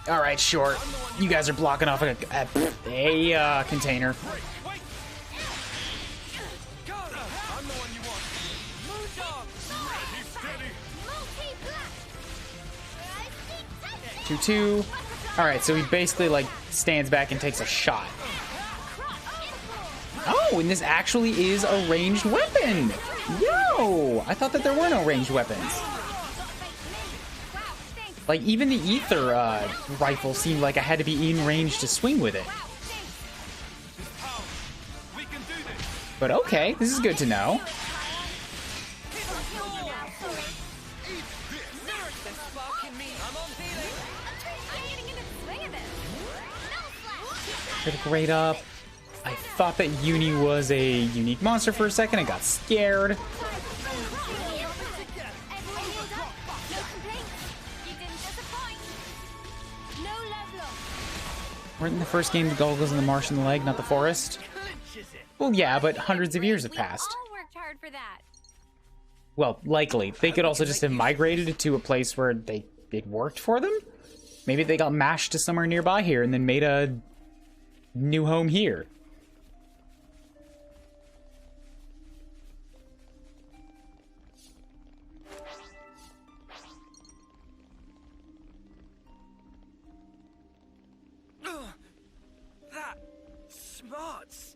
All right, sure. You guys are blocking off a container. Two. All right, so he basically like stands back and takes a shot. Oh, and this actually is a ranged weapon. Yo, I thought that there were no ranged weapons. Like, even the ether rifle seemed like I had to be in range to swing with it. But okay, this is good to know. Critical rate up. I thought that Uni was a unique monster for a second. I got scared. Weren't in the first game the goal goes in the marsh and the leg, not the forest? Well, yeah, but hundreds of years have passed. We all worked hard for that. Well, likely. They could also just have migrated to a place where it worked for them? Maybe they got mashed to somewhere nearby here and then made a new home here. That smarts.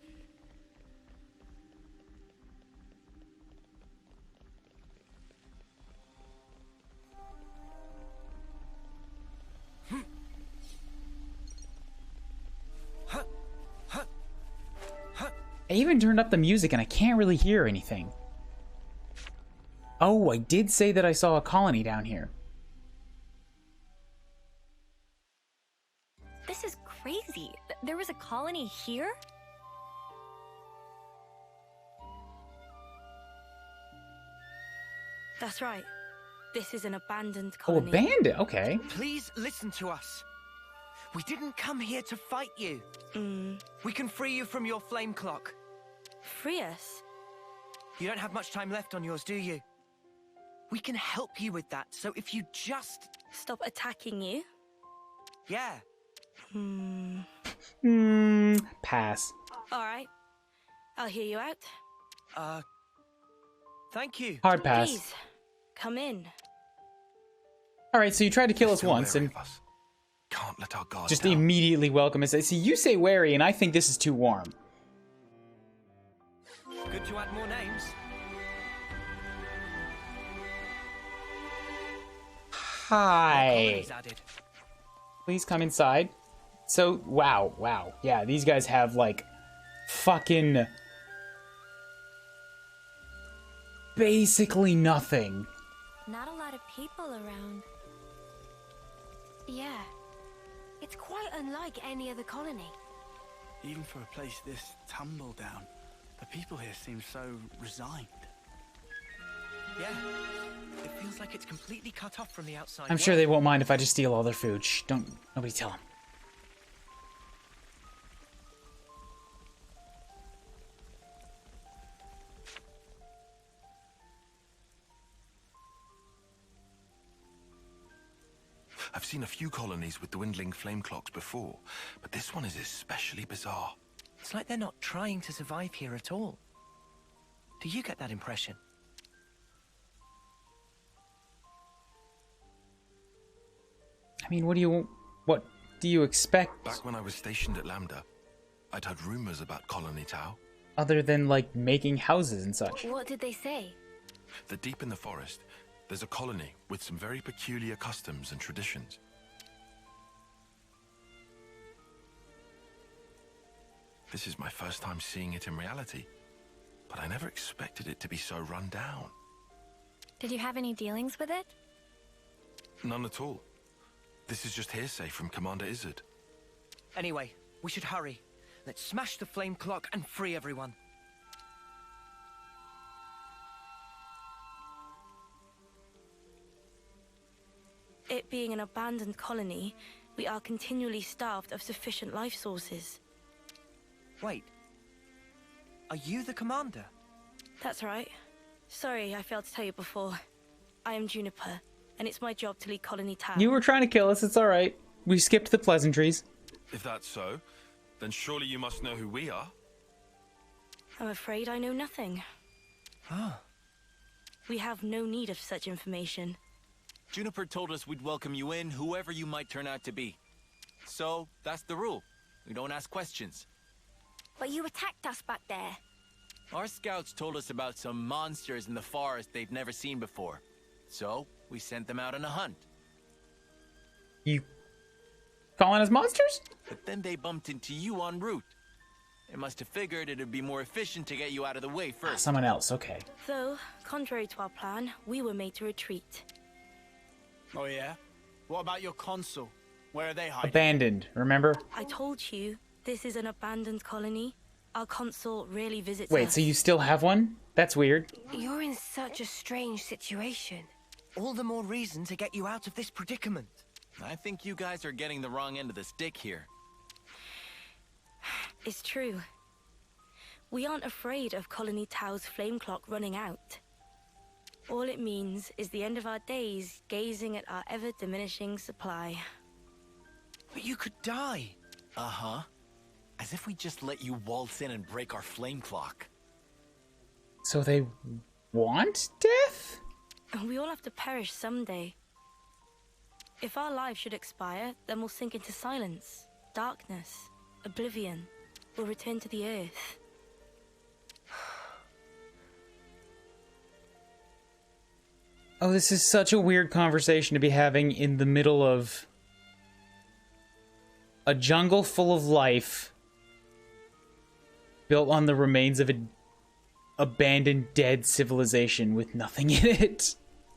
I even turned up the music and I can't really hear anything. Oh, I did say that I saw a colony down here. This is crazy. There was a colony here? That's right. This is an abandoned Oh, colony. abandoned? Okay. Please listen to us. We didn't come here to fight you. We can free you from your flame clock. Free us? You don't have much time left on yours, do you? We can help you with that, so if you just... Stop attacking you? Yeah. Pass. Alright. I'll hear you out. Thank you. Hard pass. Please, come in. Alright, so you tried to kill us Still once wary and of us. Can't let our guard just down. immediately welcome us. See, you say wary and I think this is too warm. Good to add more names. Hi. Colonies added. Please come inside. So, wow. Yeah, these guys have, like, fucking... basically nothing. Not a lot of people around. Yeah. It's quite unlike any other colony. Even for a place this tumble down, the people here seem so resigned. Yeah. It feels like it's completely cut off from the outside. I'm sure they won't mind if I just steal all their food. Shh, nobody tell them. I've seen a few colonies with dwindling flame clocks before, but this one is especially bizarre. It's like they're not trying to survive here at all. Do you get that impression? I mean, what do you expect? Back when I was stationed at Lambda, I'd heard rumors about Colony Tau. Other than, like, making houses and such. What did they say? That deep in the forest, there's a colony with some very peculiar customs and traditions. This is my first time seeing it in reality, but I never expected it to be so run down. Did you have any dealings with it? None at all. This is just hearsay from Commander Izzard. Anyway, we should hurry. Let's smash the flame clock and free everyone. It being an abandoned colony, we are continually starved of sufficient life sources. Wait. Are you the commander? That's right. Sorry, I failed to tell you before. I am Juniper, and it's my job to lead Colony Tau. You were trying to kill us, it's alright. We skipped the pleasantries. If that's so, then surely you must know who we are. I'm afraid I know nothing. Ah. We have no need of such information. Juniper told us we'd welcome you in, whoever you might turn out to be. So, that's the rule. We don't ask questions. But you attacked us back there. Our scouts told us about some monsters in the forest they'd never seen before. So, we sent them out on a hunt. You calling us monsters? But then they bumped into you en route. They must have figured it'd be more efficient to get you out of the way first. Someone else, okay. Though, contrary to our plan, we were made to retreat. Oh yeah? What about your consul? Where are they hiding? Abandoned, remember? I told you, this is an abandoned colony. Our consul rarely visits Wait, us. so you still have one? That's weird. You're in such a strange situation. All the more reason to get you out of this predicament. I think you guys are getting the wrong end of the stick here. It's true. We aren't afraid of Colony Tau's flame clock running out. All it means is the end of our days gazing at our ever-diminishing supply. But you could die. Uh-huh. As if we just let you waltz in and break our flame clock. So they want death? We all have to perish someday. If our lives should expire, then we'll sink into silence, darkness, oblivion. We'll return to the earth. Oh, this is such a weird conversation to be having in the middle of a jungle full of life built on the remains of an abandoned, dead civilization with nothing in it.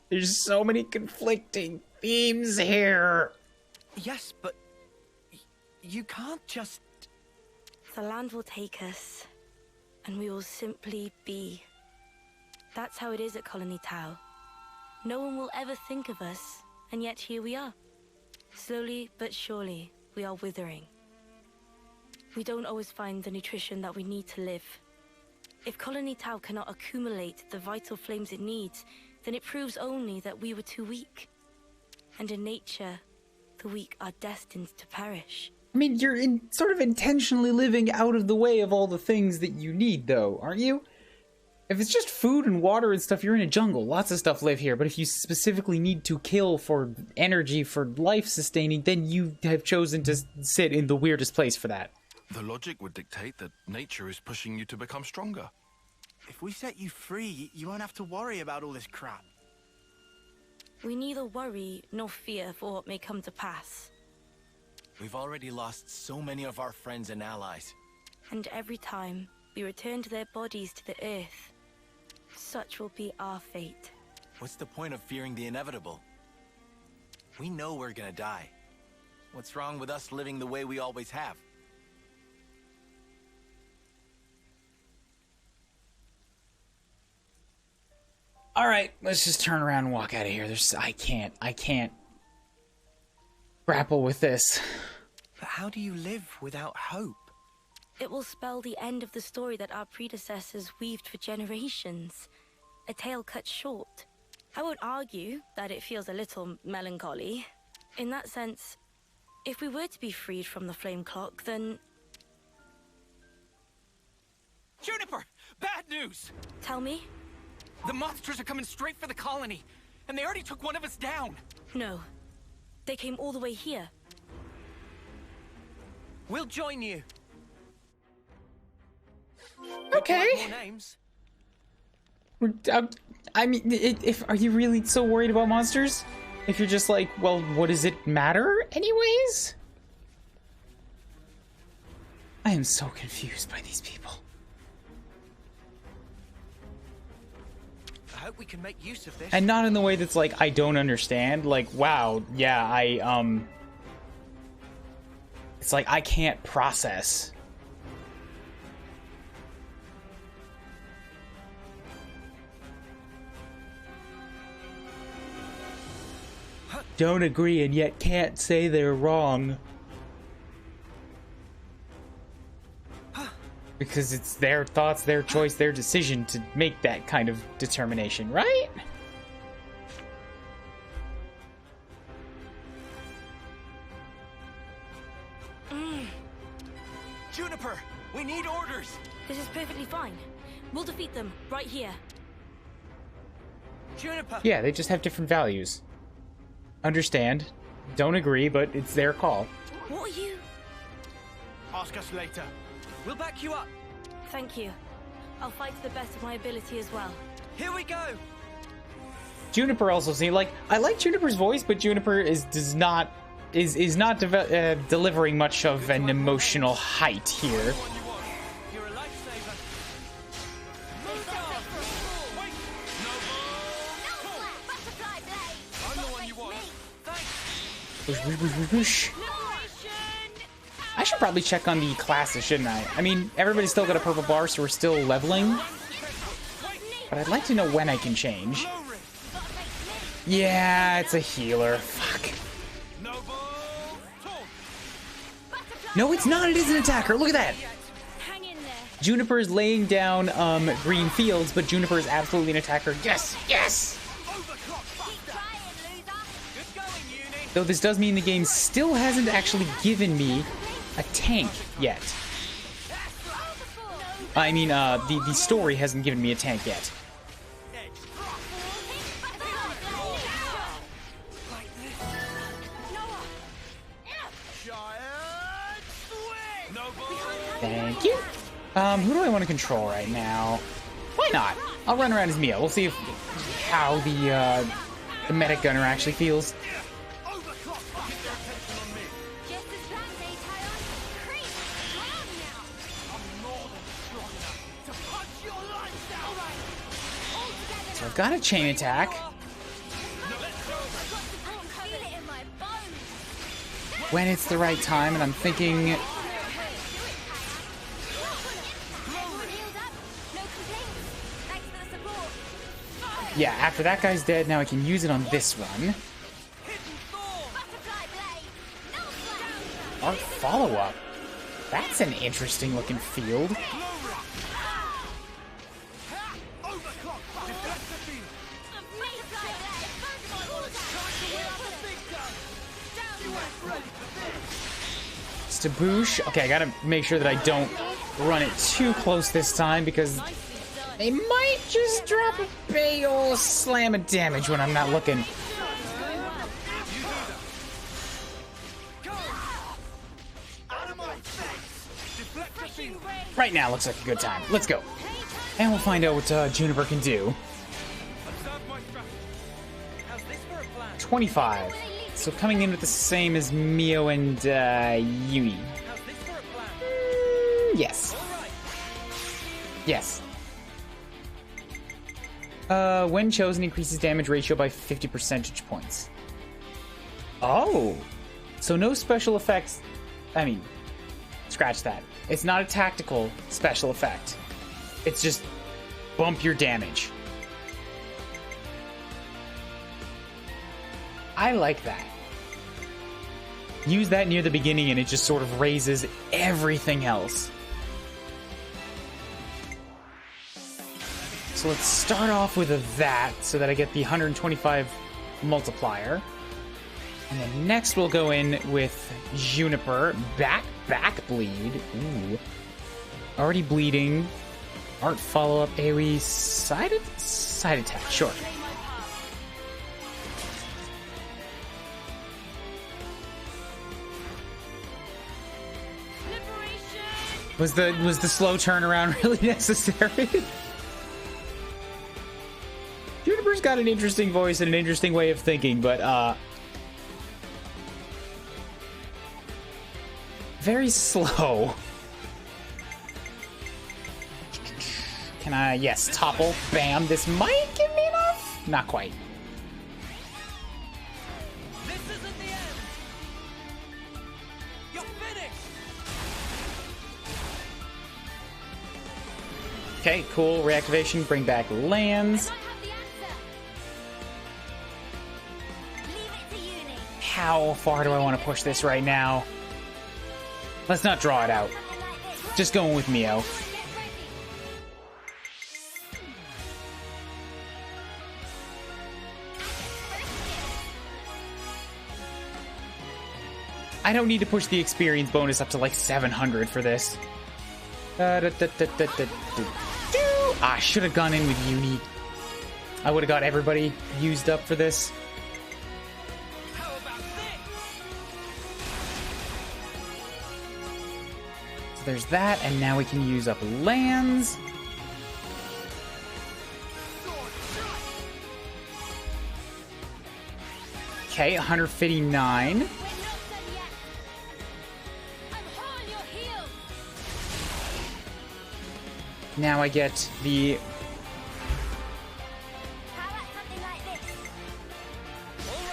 There's so many conflicting themes here. Yes, but you can't just... The land will take us, and we will simply be. That's how it is at Colony Tau. No one will ever think of us, and yet here we are. Slowly but surely, we are withering. We don't always find the nutrition that we need to live. If Colony Tau cannot accumulate the vital flames it needs, then it proves only that we were too weak. And in nature, the weak are destined to perish. I mean, you're sort of intentionally living out of the way of all the things that you need, though, aren't you? If it's just food and water and stuff, you're in a jungle. Lots of stuff live here. But if you specifically need to kill for energy, for life sustaining, then you have chosen to sit in the weirdest place for that. The logic would dictate that nature is pushing you to become stronger. If we set you free, you won't have to worry about all this crap. We neither worry nor fear for what may come to pass. We've already lost so many of our friends and allies. And every time we return to their bodies to the earth, such will be our fate. What's the point of fearing the inevitable? We know we're gonna die. What's wrong with us living the way we always have? All right, let's just turn around and walk out of here. I can't grapple with this. But how do you live without hope? It will spell the end of the story that our predecessors weaved for generations. A tale cut short. I won't argue that it feels a little melancholy. In that sense, if we were to be freed from the flame clock, then... Juniper! Bad news! Tell me? The monsters are coming straight for the colony, and they already took one of us down. No. They came all the way here. We'll join you. Okay. More names. I mean, are you really so worried about monsters? If you're just like, well, what does it matter anyways? I am so confused by these people. I hope we can make use of this. And not in the way that's like, I don't understand. Like, wow, yeah, it's like, I can't process. Don't agree and yet can't say they're wrong. Because it's their thoughts, their choice, their decision to make that kind of determination, right? Juniper, we need orders. This is perfectly fine. We'll defeat them right here. Juniper. Yeah, they just have different values. Understand. Don't agree, but it's their call. What are you? Ask us later. We'll back you up. Thank you. I'll fight to the best of my ability as well. Here we go. Juniper also seems like, I like Juniper's voice, but Juniper is not delivering much of an emotional height here. You're a lifesaver. I'm the one you want. Whoosh. I should probably check on the classes, shouldn't I? I mean, everybody's still got a purple bar, so we're still leveling. But I'd like to know when I can change. Yeah, it's a healer. Fuck. No, it's not. It is an attacker. Look at that. Juniper is laying down green fields, but Juniper is absolutely an attacker. Yes, yes. Though this does mean the game still hasn't actually given me a tank yet. I mean, the story hasn't given me a tank yet. Thank you. Who do I want to control right now? Why not? I'll run around as Mia. We'll see how the medic gunner actually feels. So I've got a chain attack. When it's the right time, and I'm thinking... Yeah, after that guy's dead, now I can use it on this one. Art follow-up. That's an interesting looking field. Staboosh. Okay, I gotta make sure that I don't run it too close this time because they might just drop a big ol' slam of damage when I'm not looking. Right now looks like a good time. Let's go. And we'll find out what Juniper can do. 25. So coming in with the same as Mio and Yui. Yes. Yes. When chosen, increases damage ratio by 50 percentage points. Oh! So no special effects. I mean, scratch that. It's not a tactical special effect. It's just bump your damage. I like that. Use that near the beginning and it just sort of raises everything else. So let's start off with that so that I get the 125 multiplier. And then next we'll go in with Juniper. Back bleed. Ooh. Already bleeding. Art follow-up AoE side attack. Sure. Was the slow turnaround really necessary? Juniper's got an interesting voice and an interesting way of thinking, but very slow. Can I, yes, topple, bam, this might give me enough? Not quite. This isn't the end. You're finished. Okay, cool, reactivation, bring back lands. How far do I want to push this right now? Let's not draw it out. Just going with Mio. I don't need to push the experience bonus up to like 700 for this. I should have gone in with Uni. I would have got everybody used up for this. So there's that, and now we can use up lands. Okay, 159. Now I get the...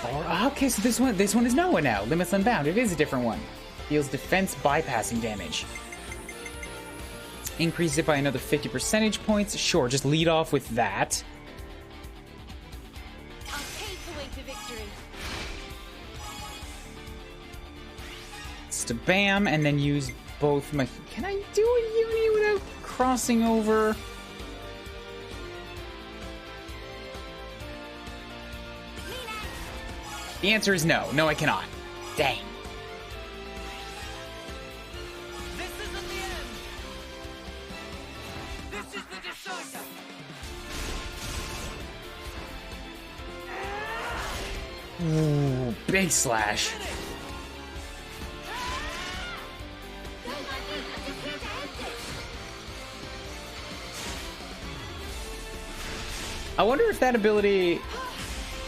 Oh, okay, so this one is Noah now. Limits Unbound. It is a different one. Deals defense bypassing damage. Increases it by another 50 percentage points. Sure, just lead off with that. It's to bam, and then use both my... Can I do a Uni without crossing over? The answer is no. No, I cannot. Dang. This isn't the end. This is the decider. Ooh, big slash. I wonder if that ability,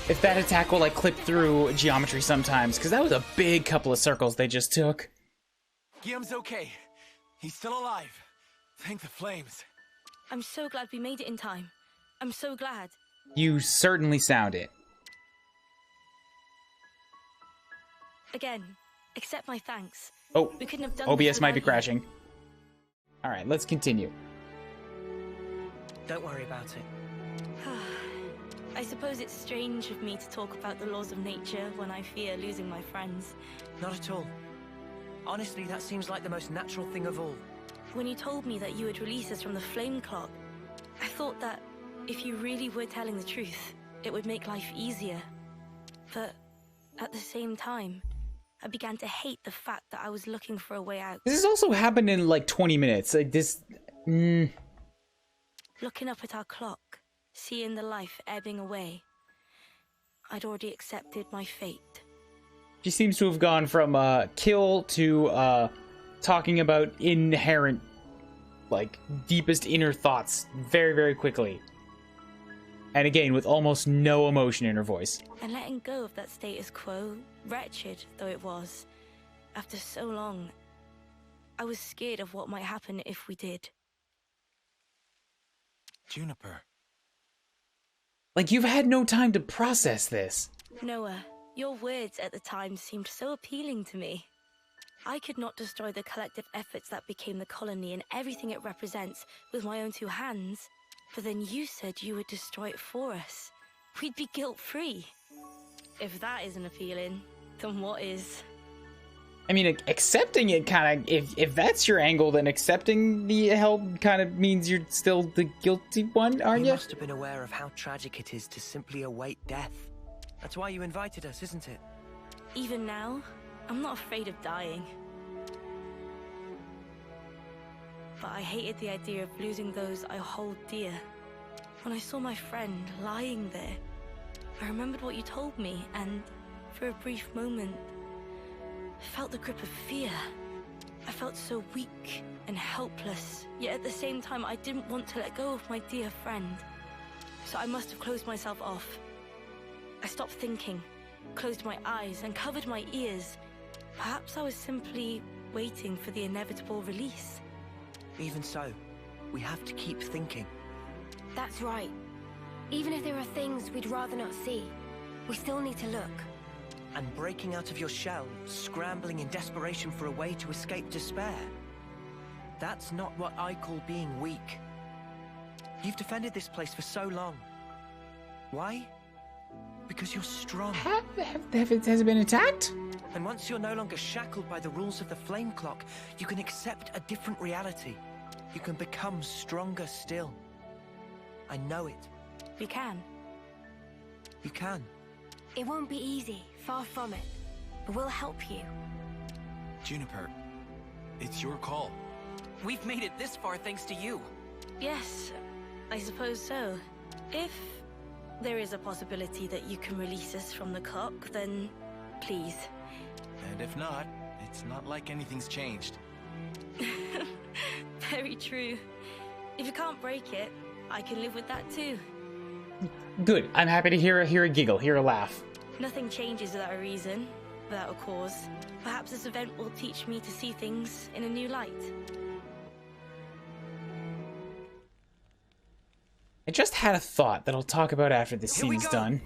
if that attack will like clip through geometry sometimes, because that was a big couple of circles they just took. Guillaume's okay. He's still alive. Thank the flames. I'm so glad we made it in time. I'm so glad. You certainly sound it. Again, accept my thanks. Oh, we couldn't have done OBS this might be without you. crashing. All right, let's continue. Don't worry about it. I suppose it's strange of me to talk about the laws of nature when I fear losing my friends. Not at all. Honestly, that seems like the most natural thing of all. When you told me that you would release us from the flame clock, I thought that if you really were telling the truth, it would make life easier. But at the same time, I began to hate the fact that I was looking for a way out. This has also happened in like 20 minutes. Like this. Looking up at our clock, seeing the life ebbing away, I'd already accepted my fate. She seems to have gone from kill to talking about inherent, like, deepest inner thoughts very, very quickly. And again, with almost no emotion in her voice. And letting go of that status quo, wretched though it was, after so long, I was scared of what might happen if we did. Juniper. Like, you've had no time to process this. Noah, your words at the time seemed so appealing to me. I could not destroy the collective efforts that became the colony and everything it represents with my own two hands. But then you said you would destroy it for us. We'd be guilt-free. If that isn't appealing, then what is? I mean, accepting it kind of, if that's your angle, then accepting the help kind of means you're still the guilty one, aren't you? You must have been aware of how tragic it is to simply await death. That's why you invited us, isn't it? Even now, I'm not afraid of dying. But I hated the idea of losing those I hold dear. When I saw my friend lying there, I remembered what you told me, and for a brief moment, I felt the grip of fear. I felt so weak and helpless, yet at the same time I didn't want to let go of my dear friend. So I must have closed myself off. I stopped thinking, closed my eyes and covered my ears. Perhaps I was simply waiting for the inevitable release. Even so, we have to keep thinking. That's right. Even if there are things we'd rather not see, we still need to look. And breaking out of your shell, scrambling in desperation for a way to escape despair. That's not what I call being weak. You've defended this place for so long. Why? Because you're strong. Has it been attacked? And once you're no longer shackled by the rules of the flame clock, you can accept a different reality. You can become stronger still. I know it. We can. You can. It won't be easy, far from it. But we'll help you. Juniper, it's your call. We've made it this far thanks to you. Yes, I suppose so. If there is a possibility that you can release us from the clock, then please. And if not, it's not like anything's changed. Very true. If you can't break it, I can live with that too. Good. I'm happy to hear a giggle, hear a laugh. Nothing changes without a reason, without a cause. Perhaps this event will teach me to see things in a new light. I just had a thought that I'll talk about after this scene's done.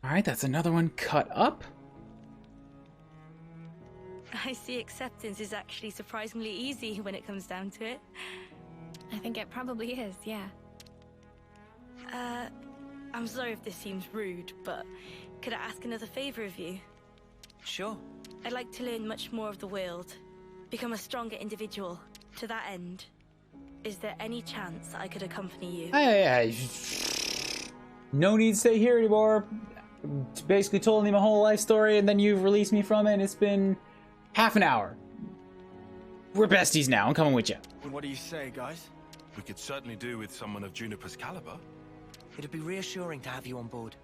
Alright, that's another one cut up. I see acceptance is actually surprisingly easy when it comes down to it. I think it probably is, yeah. I'm sorry if this seems rude, but could I ask another favor of you? Sure. I'd like to learn much more of the world, become a stronger individual. To that end, is there any chance I could accompany you? No need to stay here anymore. Basically told me my whole life story, and then you've released me from it, and it's been half an hour. We're besties now. I'm coming with you. What do you say, guys? We could certainly do with someone of Juniper's caliber. It'd be reassuring to have you on board.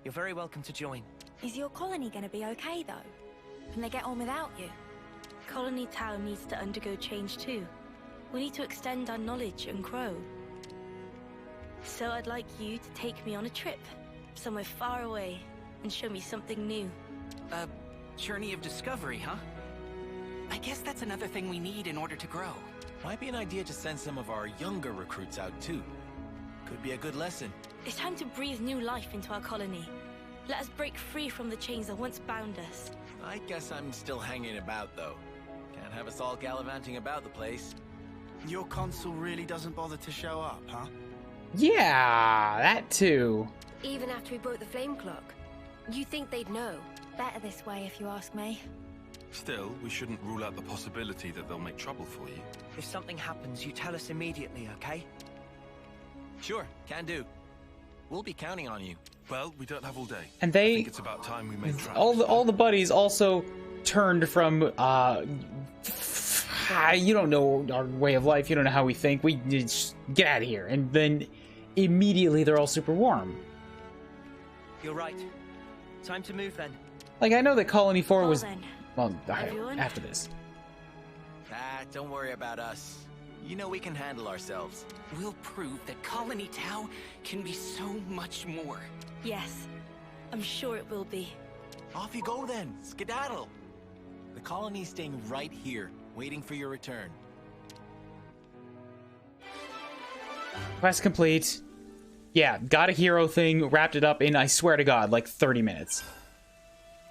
You're very welcome to join. Is your colony gonna be okay, though? Can they get on without you? Colony Town needs to undergo change too. We need to extend our knowledge and grow. So I'd like you to take me on a trip, somewhere far away, and show me something new. A journey of discovery, huh? I guess that's another thing we need in order to grow. Might be an idea to send some of our younger recruits out too. Could be a good lesson. It's time to breathe new life into our colony. Let us break free from the chains that once bound us. I guess I'm still hanging about though. Can't have us all gallivanting about the place. Your consul really doesn't bother to show up, huh? Yeah, that too. Even after we broke the flame clock, you think they'd know? Better this way, if you ask me. Still, we shouldn't rule out the possibility that they'll make trouble for you. If something happens, you tell us immediately, okay? Sure, can do. We'll be counting on you. Well, we don't have all day. And I think it's about time we made tracks. all the buddies also turned from you don't know our way of life, you don't know how we think, we just get out of here. And then immediately they're all super warm. You're right. Time to move then. Like, I know that Colony 4 was then. well Everyone? after this. Don't worry about us. You know we can handle ourselves. We'll prove that Colony Tau can be so much more. Yes, I'm sure it will be. Off you go then, skedaddle. The colony's staying right here, waiting for your return. Quest complete. Yeah, got a hero thing, wrapped it up in, I swear to God, like 30 minutes.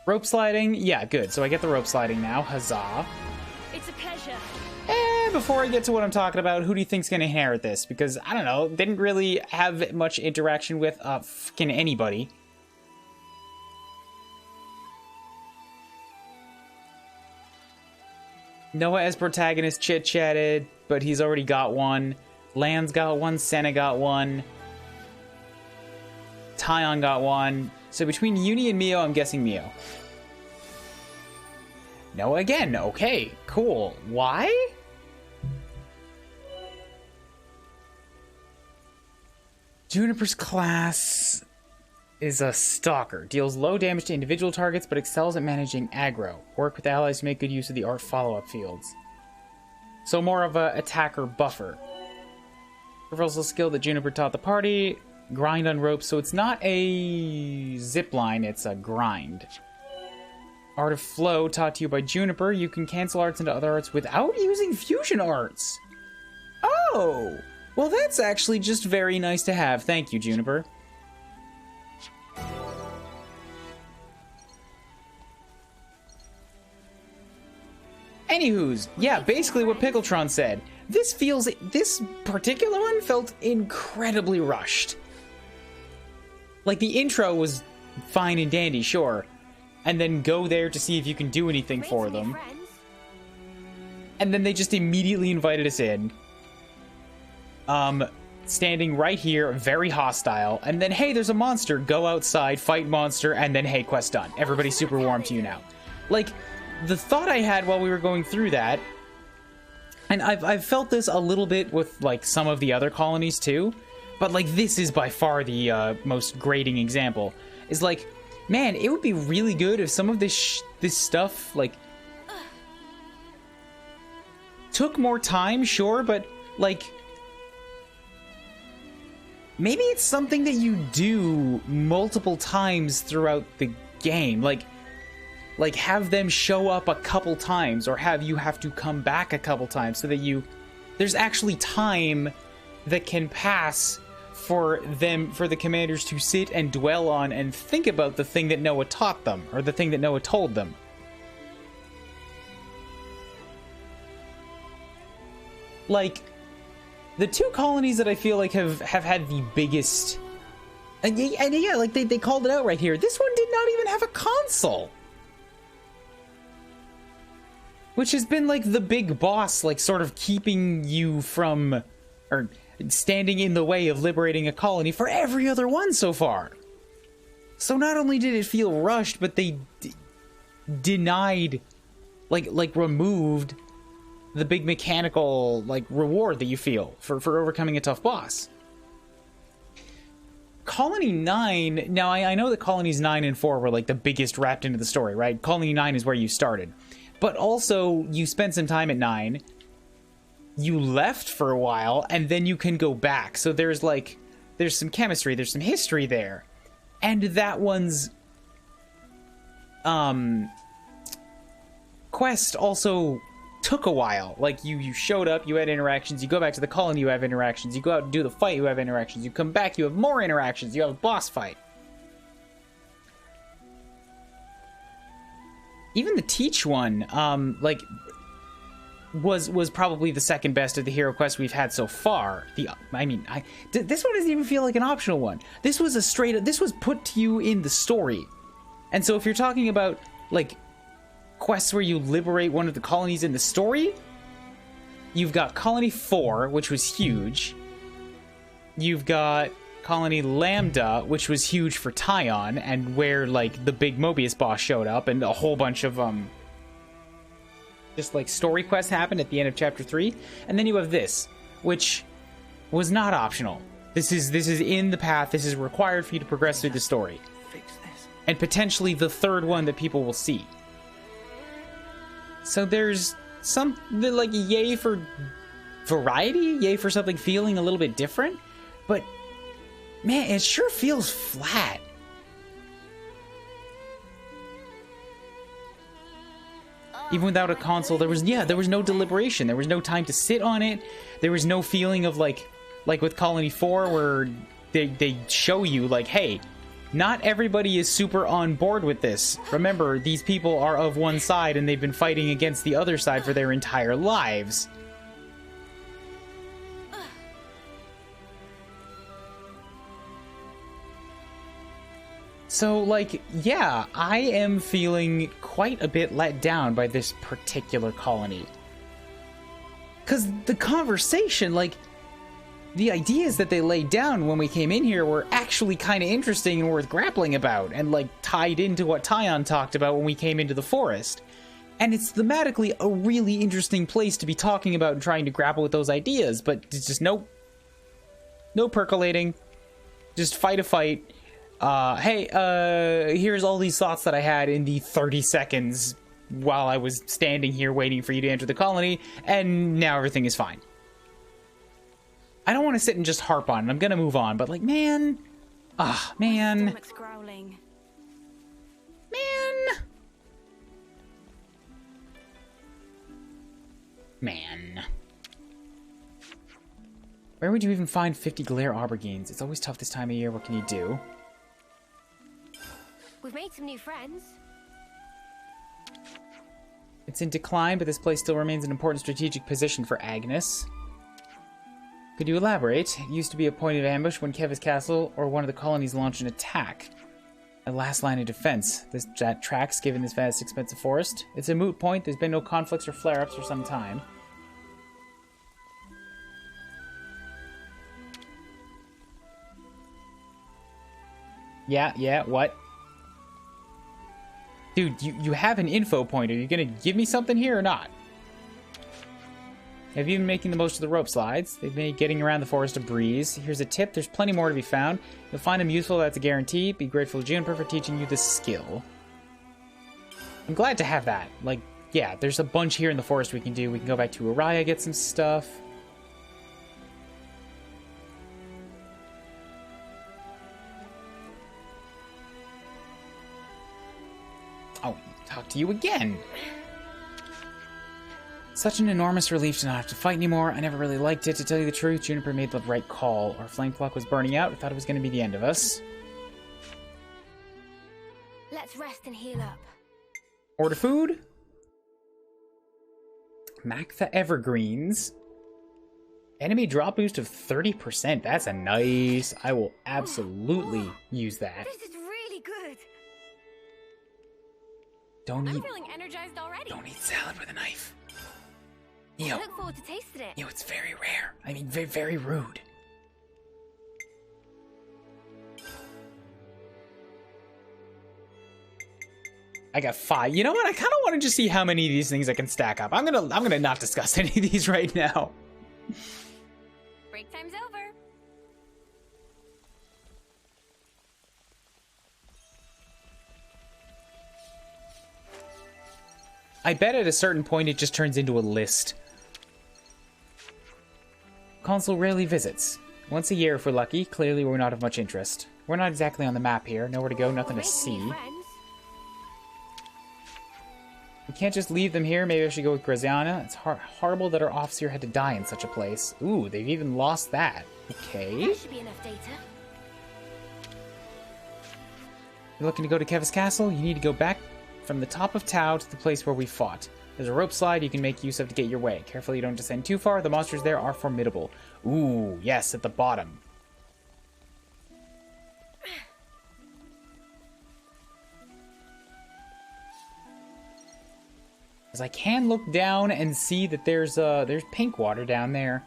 Rope sliding, yeah, good. So I get the rope sliding now, huzzah. It's a pleasure. And before I get to what I'm talking about, who do you think's gonna inherit this? Because, I don't know, didn't really have much interaction with, fucking anybody. Noah as protagonist chit-chatted, but he's already got one. Land's got one, Senna got one. Tyon got one. So between Uni and Mio, I'm guessing Mio. Noah again, okay, cool. Why? Juniper's class is a stalker. Deals low damage to individual targets, but excels at managing aggro. Work with allies to make good use of the art follow-up fields. So more of a attacker buffer. Reversal skill that Juniper taught the party. Grind on ropes, so it's not a zip line, it's a grind. Art of Flow taught to you by Juniper. You can cancel arts into other arts without using fusion arts. Oh! Well, that's actually just very nice to have. Thank you, Juniper. Anywho's, yeah, basically what Pickletron said. This particular one felt incredibly rushed. Like, the intro was fine and dandy, sure. And then go there to see if you can do anything for them. And then they just immediately invited us in. Standing right here, very hostile. And then, hey, there's a monster. Go outside, fight monster, and then, hey, quest done. Everybody's super warm to you now. Like, the thought I had while we were going through that, and I've felt this a little bit with, like, some of the other colonies, too. But, like, this is by far the most grating example. Is, like, man, it would be really good if some of this stuff, like, took more time, sure, but, like, maybe it's something that you do multiple times throughout the game. Like have them show up a couple times, or have you have to come back a couple times so that there's actually time that can pass for the commanders to sit and dwell on and think about the thing that Noah taught them, or the thing that Noah told them. Like, the two colonies that I feel like have had the biggest And yeah, like they called it out right here. This one did not even have a console. Which has been like the big boss, like sort of keeping you from, or standing in the way of liberating a colony for every other one so far. So not only did it feel rushed, but they denied, like removed the big mechanical like reward that you feel for overcoming a tough boss. Colony 9, now I know that Colonies 9 and 4 were like the biggest wrapped into the story, right? Colony 9 is where you started. But also, you spent some time at 9, you left for a while, and then you can go back. So there's some chemistry, there's some history there. And that one's quest also took a while. Like, you showed up, you had interactions, you go back to the colony, you have interactions, you go out and do the fight, you have interactions, you come back, you have more interactions, you have a boss fight. Even the Teach one, like, was probably the second best of the hero quests we've had so far. This one doesn't even feel like an optional one. This was this was put to you in the story. And so if you're talking about, like, quests where you liberate one of the colonies in the story, you've got Colony 4, which was huge. You've got Colony Lambda, which was huge for Tyon, and where, like, the big Mobius boss showed up, and a whole bunch of, just, like, story quests happened at the end of Chapter 3. And then you have this, which was not optional. This is in the path, this is required for you to progress through the story. And potentially the third one that people will see. So there's some, like, yay for variety, yay for something feeling a little bit different, but man, it sure feels flat. Even without a console, there was no deliberation. There was no time to sit on it. There was no feeling of like with Colony 4 where they show you like, hey, not everybody is super on board with this. Remember, these people are of one side and they've been fighting against the other side for their entire lives. So, like, yeah, I am feeling quite a bit let down by this particular colony. Because the conversation, like, the ideas that they laid down when we came in here were actually kind of interesting and worth grappling about, and, like, tied into what Tyon talked about when we came into the forest. And it's thematically a really interesting place to be talking about and trying to grapple with those ideas, but it's just no percolating. Just fight a fight. Here's all these thoughts that I had in the 30 seconds while I was standing here waiting for you to enter the colony, and now everything is fine. I don't want to sit and just harp on it. I'm gonna move on, but like, man. Man. My stomach's growling. Man. Where would you even find 50 glare aubergines? It's always tough this time of year. What can you do? We've made some new friends. It's in decline, but this place still remains an important strategic position for Agnes. Could you elaborate? It used to be a point of ambush when Keva's castle or one of the colonies launched an attack. A last line of defense. That tracks given this vast, expensive forest. It's a moot point. There's been no conflicts or flare-ups for some time. Yeah, what? Dude, you have an info point. Are you gonna give me something here or not? Have you been making the most of the rope slides? They've made getting around the forest a breeze. Here's a tip. There's plenty more to be found. You'll find them useful, that's a guarantee. Be grateful to Juniper for teaching you this skill. I'm glad to have that. Like, yeah, there's a bunch here in the forest we can do. We can go back to Araya, get some stuff. Oh, talk to you again. Such an enormous relief to not have to fight anymore. I never really liked it, to tell you the truth. Juniper made the right call. Our flame clock was burning out. I thought it was going to be the end of us. Let's rest and heal up. Order food. Mac the Evergreens. Enemy drop boost of 30%. That's a nice. I will absolutely use that. This is really good. Don't I'm eat. feeling energized already. Don't eat salad with a knife. I look forward to tasting it. It's very rare. I mean, very, very rude. I got 5. You know what? I kind of want to just see how many of these things I can stack up. I'm gonna not discuss any of these right now. Break time's over. I bet at a certain point it just turns into a list. Consul rarely visits. Once a year if we're lucky. Clearly we're not of much interest. We're not exactly on the map here. Nowhere to go, nothing to see. We can't just leave them here. Maybe I should go with Graziana. It's horrible that our officer had to die in such a place. Ooh, they've even lost that. Okay. That should be enough data. You're looking to go to Kevis Castle? You need to go back from the top of Tau to the place where we fought. There's a rope slide you can make use of to get your way. Carefully you don't descend too far. The monsters there are formidable. Ooh, yes, at the bottom. Because I can look down and see that there's pink water down there.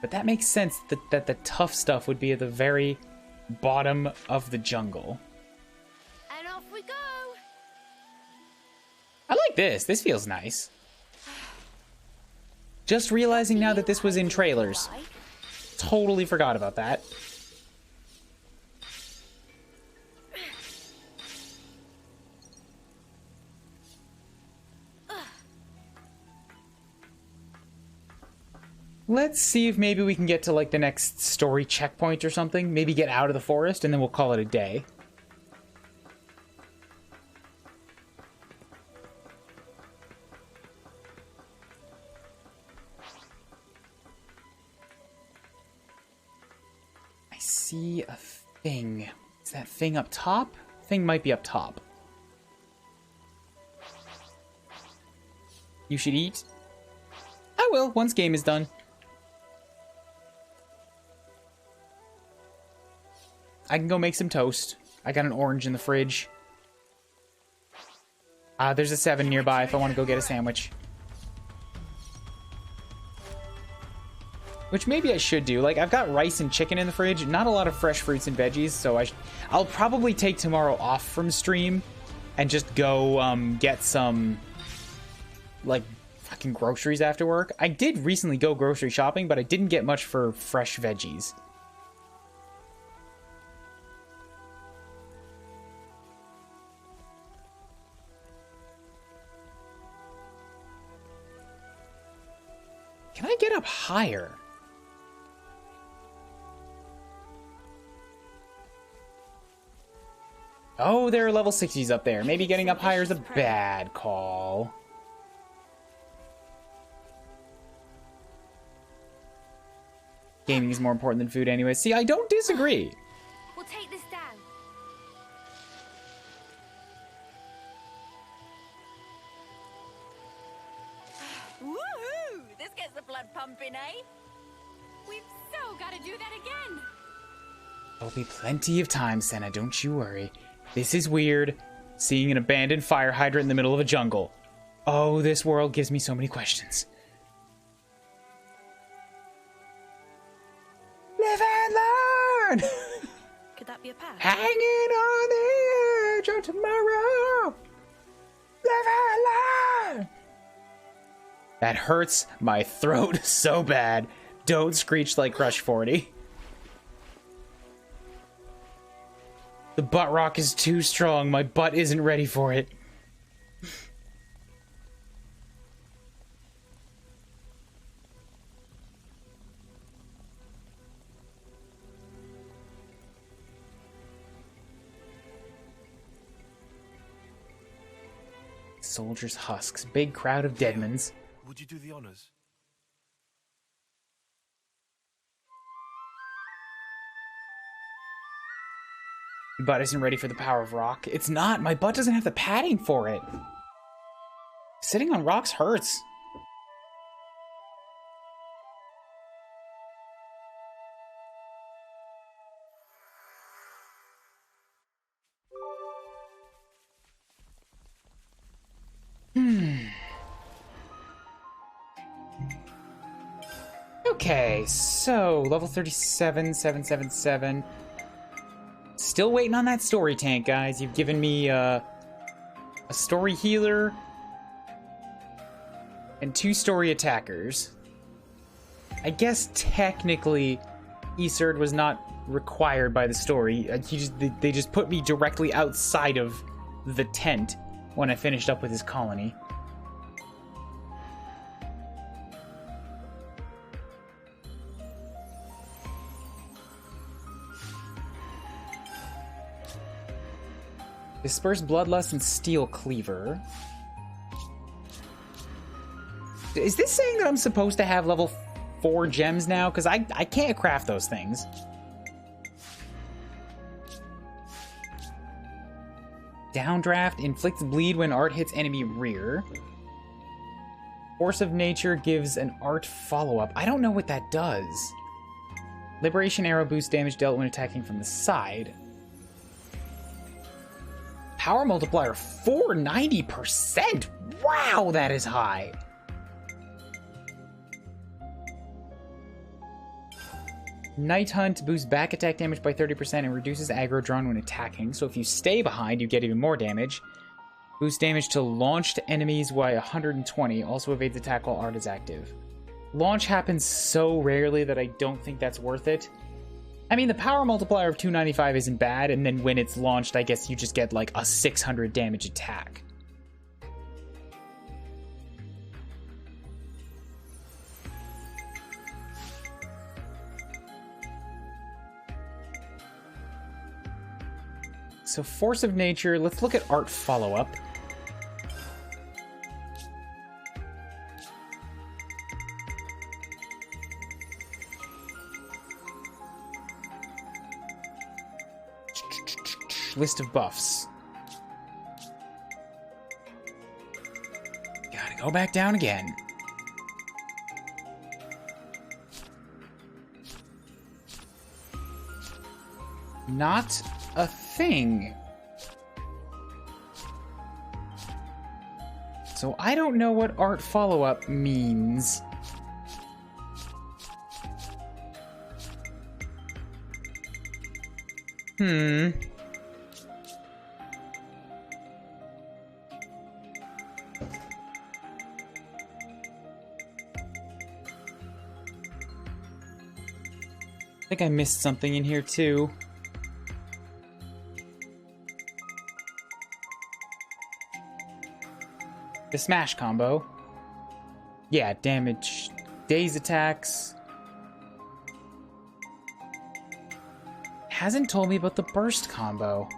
But that makes sense that the tough stuff would be at the very bottom of the jungle. And off we go. I like this. This feels nice. Just realizing now that this was in trailers. Totally forgot about that. Let's see if maybe we can get to like the next story checkpoint or something. Maybe get out of the forest and then we'll call it a day. I see a thing. Is that thing up top? Thing might be up top. You should eat. I will, once game is done. I can go make some toast. I got an orange in the fridge. There's a 7 nearby if I want to go get a sandwich. Which maybe I should do. Like, I've got rice and chicken in the fridge. Not a lot of fresh fruits and veggies, so I'll probably take tomorrow off from stream and just go get some, like, fucking groceries after work. I did recently go grocery shopping, but I didn't get much for fresh veggies. Can I get up higher? Oh, there are level 60s up there. Maybe getting up higher is a bad call. Gaming is more important than food anyway. See, I don't disagree. We'll take this down. Woohoo! This gets the blood pumping, eh? We've so got to do that again. There'll be plenty of time, Senna, don't you worry. This is weird. Seeing an abandoned fire hydrant in the middle of a jungle. Oh, this world gives me so many questions. Live and learn! Could that be a path? Hanging on the edge of tomorrow. Live and learn! That hurts my throat so bad. Don't screech like Crush 40. The butt rock is too strong. My butt isn't ready for it. Soldiers' husks. Big crowd of deadmans. Would you do the honors? Your butt isn't ready for the power of rock. It's not. My butt doesn't have the padding for it. Sitting on rocks hurts. Okay, so level 37, 777. Still waiting on that story tank, guys. You've given me a story healer and 2 story attackers. I guess technically Iserd was not required by the story. They just put me directly outside of the tent when I finished up with his colony. Disperse Bloodlust and Steel Cleaver. Is this saying that I'm supposed to have level 4 gems now? Because I can't craft those things. Downdraft inflicts bleed when art hits enemy rear. Force of Nature gives an art follow-up. I don't know what that does. Liberation Arrow boosts damage dealt when attacking from the side. Power multiplier 490%. Wow, that is high. Night Hunt boosts back attack damage by 30% and reduces aggro drawn when attacking. So if you stay behind, you get even more damage. Boosts damage to launched enemies by 120. Also evades attack while art is active. Launch happens so rarely that I don't think that's worth it. I mean, the power multiplier of 295 isn't bad, and then when it's launched, I guess you just get like a 600 damage attack. So Force of Nature, let's look at art follow-up. List of buffs. Gotta go back down again. Not a thing. So I don't know what art follow-up means. I think I missed something in here too. The smash combo. Yeah, damage, daze attacks. Hasn't told me about the burst combo.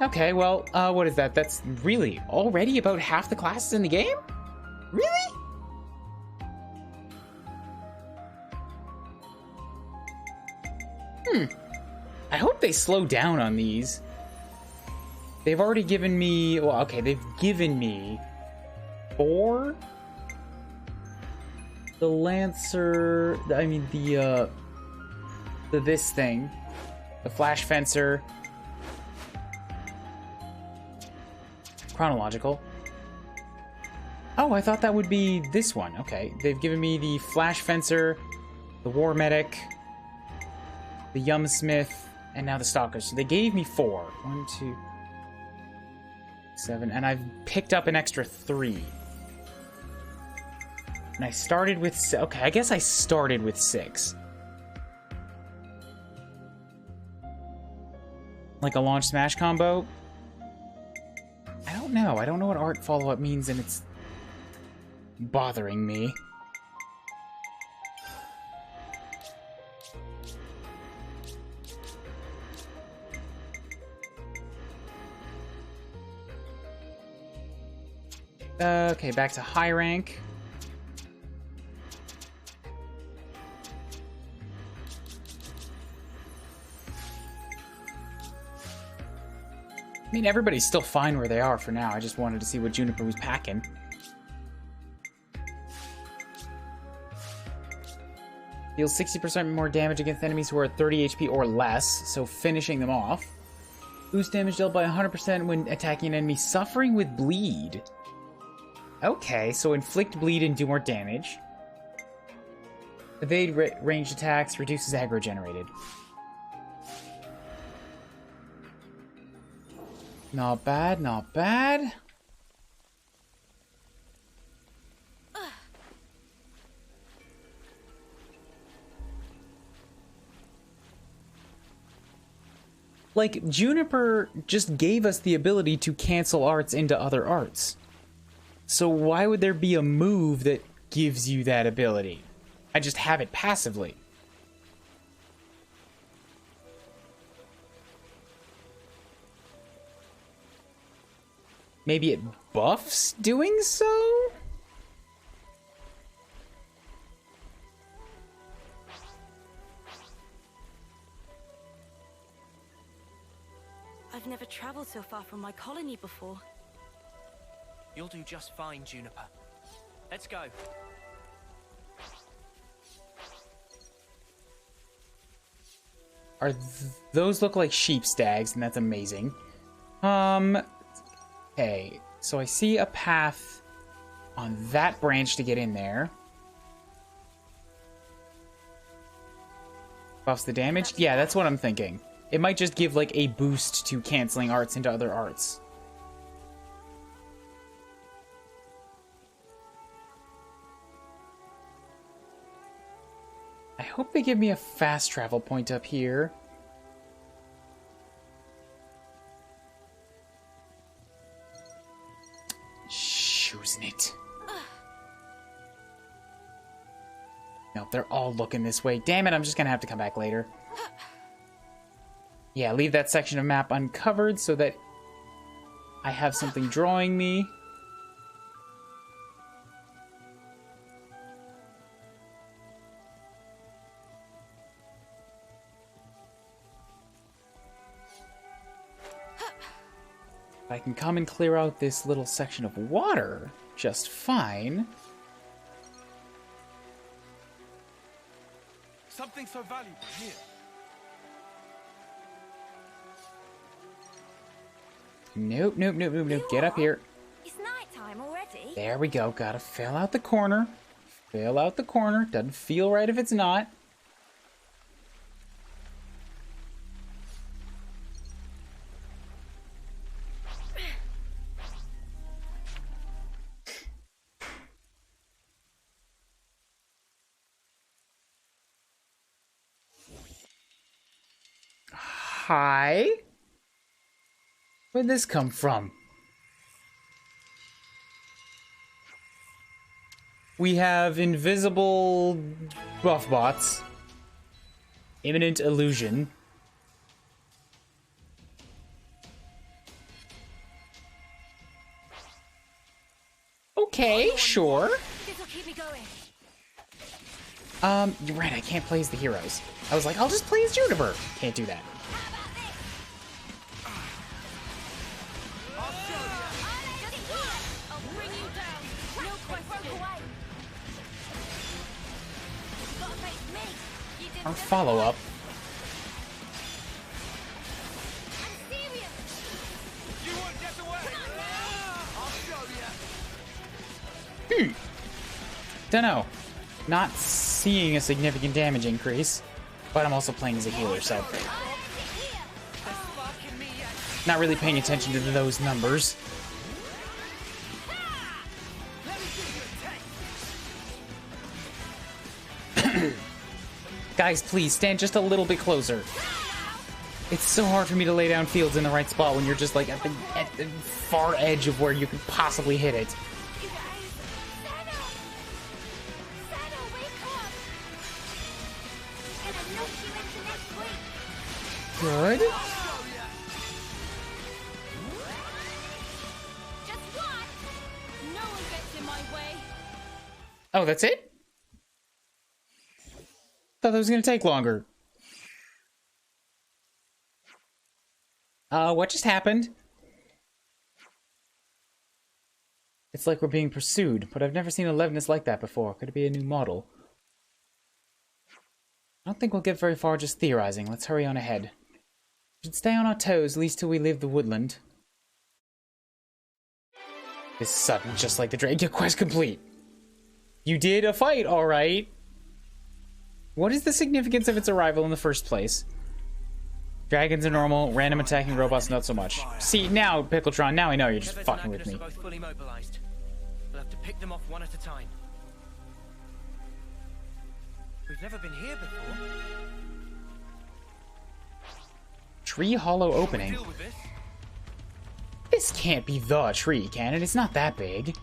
Okay, well, what is that? That's really already about half the classes in the game? Really? I hope they slow down on these. They've already given me, well, okay, they've given me 4. The Lancer, I mean, this thing. The Flash Fencer. Chronological. Oh, I thought that would be this one. Okay, they've given me the Flash Fencer, the War Medic, the Yumsmith, and now the Stalker. So they gave me 4. 1, 2, 7, and I've picked up an extra 3. And I started with... Okay, I guess I started with 6. Like a launch smash combo? I don't know. I don't know what art follow-up means, and it's bothering me. Okay, back to high rank. I mean, everybody's still fine where they are for now. I just wanted to see what Juniper was packing. Deals 60% more damage against enemies who are at 30 HP or less, so finishing them off. Boost damage dealt by 100% when attacking an enemy suffering with bleed. Okay, so inflict bleed and do more damage. Evade ranged attacks, reduces aggro generated. Not bad, not bad. Like, Juniper just gave us the ability to cancel arts into other arts. So why would there be a move that gives you that ability? I just have it passively. Maybe it buffs doing so? I've never traveled so far from my colony before. You'll do just fine, Juniper. Let's go. Those look like sheep stags, and that's amazing. Okay, so I see a path on that branch to get in there. Buffs the damage? Yeah, that's what I'm thinking. It might just give, like, a boost to canceling arts into other arts. I hope they give me a fast travel point up here. Choosing it. Nope, they're all looking this way. Damn it, I'm just gonna have to come back later. Yeah, leave that section of map uncovered so that I have something drawing me. I can come and clear out this little section of water just fine. Something so valuable here. Nope, nope, nope, nope, nope. Get up here. It's nighttime already. There we go. Gotta fill out the corner. Fill out the corner. Doesn't feel right if it's not. Hi? Where'd this come from? We have invisible buff bots. Imminent illusion. Okay, sure. This'll keep me going. You're right, I can't play as the heroes. I was like, I'll just play as Juniper. Can't do that. Our follow-up. Dunno. Not seeing a significant damage increase, but I'm also playing as a healer, so not really paying attention to those numbers. Guys, please, stand just a little bit closer. It's so hard for me to lay down fields in the right spot when you're just, like, at the far edge of where you could possibly hit it. Good. Oh, that's it? Thought that was gonna take longer. What just happened? It's like we're being pursued, but I've never seen a Levinus like that before. Could it be a new model? I don't think we'll get very far just theorizing. Let's hurry on ahead. Should stay on our toes, at least till we leave the woodland. This is sudden, just like the dragon. Quest complete. You did a fight, alright. What is the significance of its arrival in the first place? Dragons are normal, random attacking robots not so much. See, now, Pickletron, now I know you're just fucking with me. Are both fully mobilized. We'll have to pick them off one at a time. We've never been here before. Tree hollow opening. This can't be the tree, can it? It's not that big.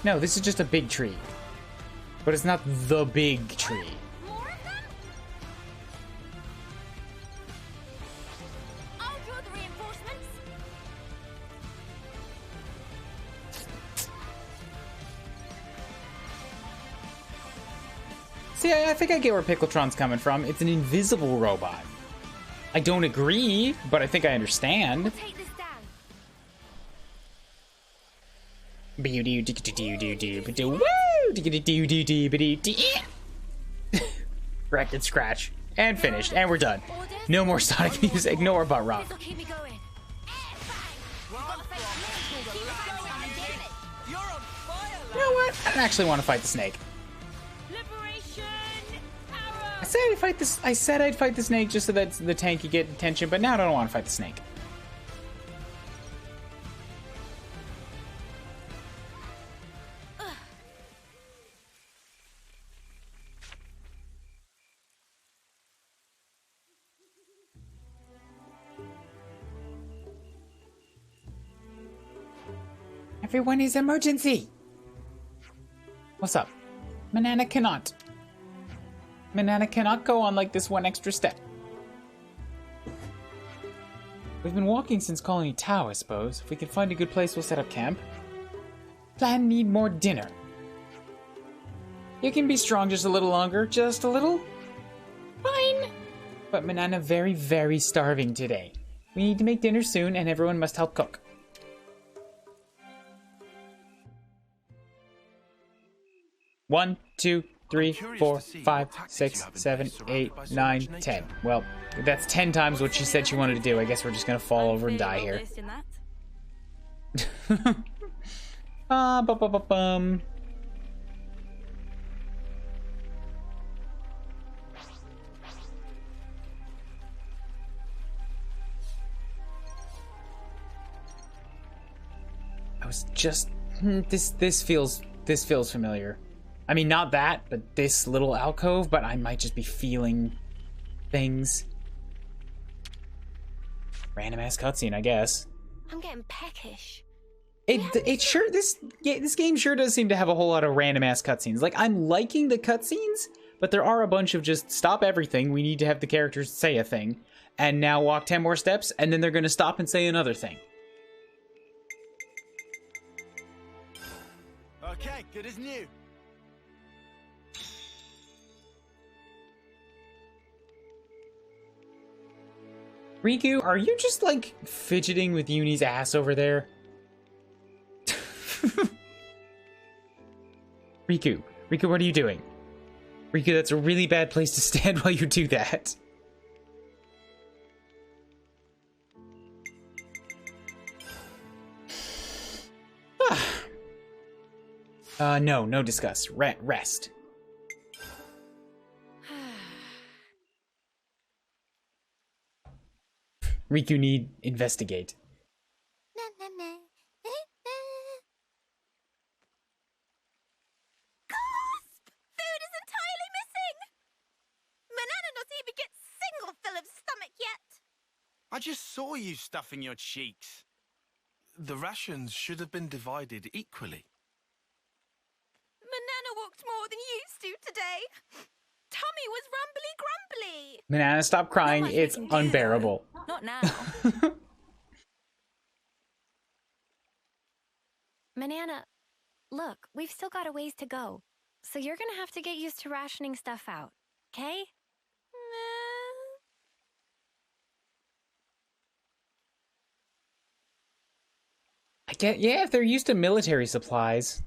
No, this is just a big tree. But it's not the big tree. I'll draw the reinforcements. See, I think I get where Pickletron's coming from. It's an invisible robot. I don't agree, but I think I understand. We'll take this down. Record scratch. And finished. And we're done. No more Sonic music. No more butt rock. This'll keep me going. You know what? I don't actually want to fight the snake. I said I'd fight this. I said I'd fight the snake just so that the tank could get attention, but now I don't want to fight the snake. Everyone is emergency. What's up? Manana cannot. Manana cannot go on like this one extra step. We've been walking since Colony Tau, I suppose. If we can find a good place, we'll set up camp. Plan need more dinner. You can be strong just a little longer. Just a little? Fine. But Manana very, very starving today. We need to make dinner soon, and everyone must help cook. One, two, 3, 4, 5, 6, 7, 8, 9, 10. Well, that's 10 times what she said she wanted to do. I guess we're just gonna fall over and die here. Bum. I was just this feels familiar. I mean, not that, but this little alcove, but I might just be feeling things. Random ass cutscene, I guess. I'm getting peckish. This game sure does seem to have a whole lot of random ass cutscenes. Like, I'm liking the cutscenes, but there are a bunch of just stop everything. We need to have the characters say a thing, and now walk 10 more steps, and then they're gonna stop and say another thing. Okay, good as new. Riku, are you just, like, fidgeting with Uni's ass over there? Riku, what are you doing? Riku, that's a really bad place to stand while you do that. No discuss. Rest. Riku need investigate. Gasp! Food is entirely missing! Manana not even get single fill of stomach yet! I just saw you stuffing your cheeks. The rations should have been divided equally. Manana walked more than used to today. Tummy was rumbly grumbly. Manana, stop crying. It's unbearable. Not now. Manana, look, we've still got a ways to go. So you're gonna have to get used to rationing stuff out, okay? I get, yeah, if they're used to military supplies.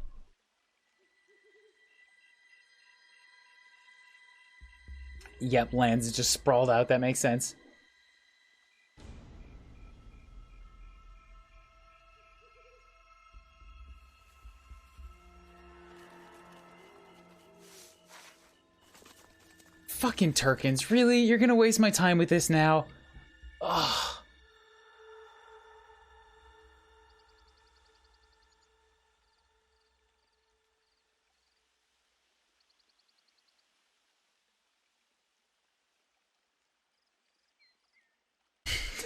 Yep, Lands is just sprawled out. That makes sense. Fucking Turkins, really? You're gonna waste my time with this now? Ugh.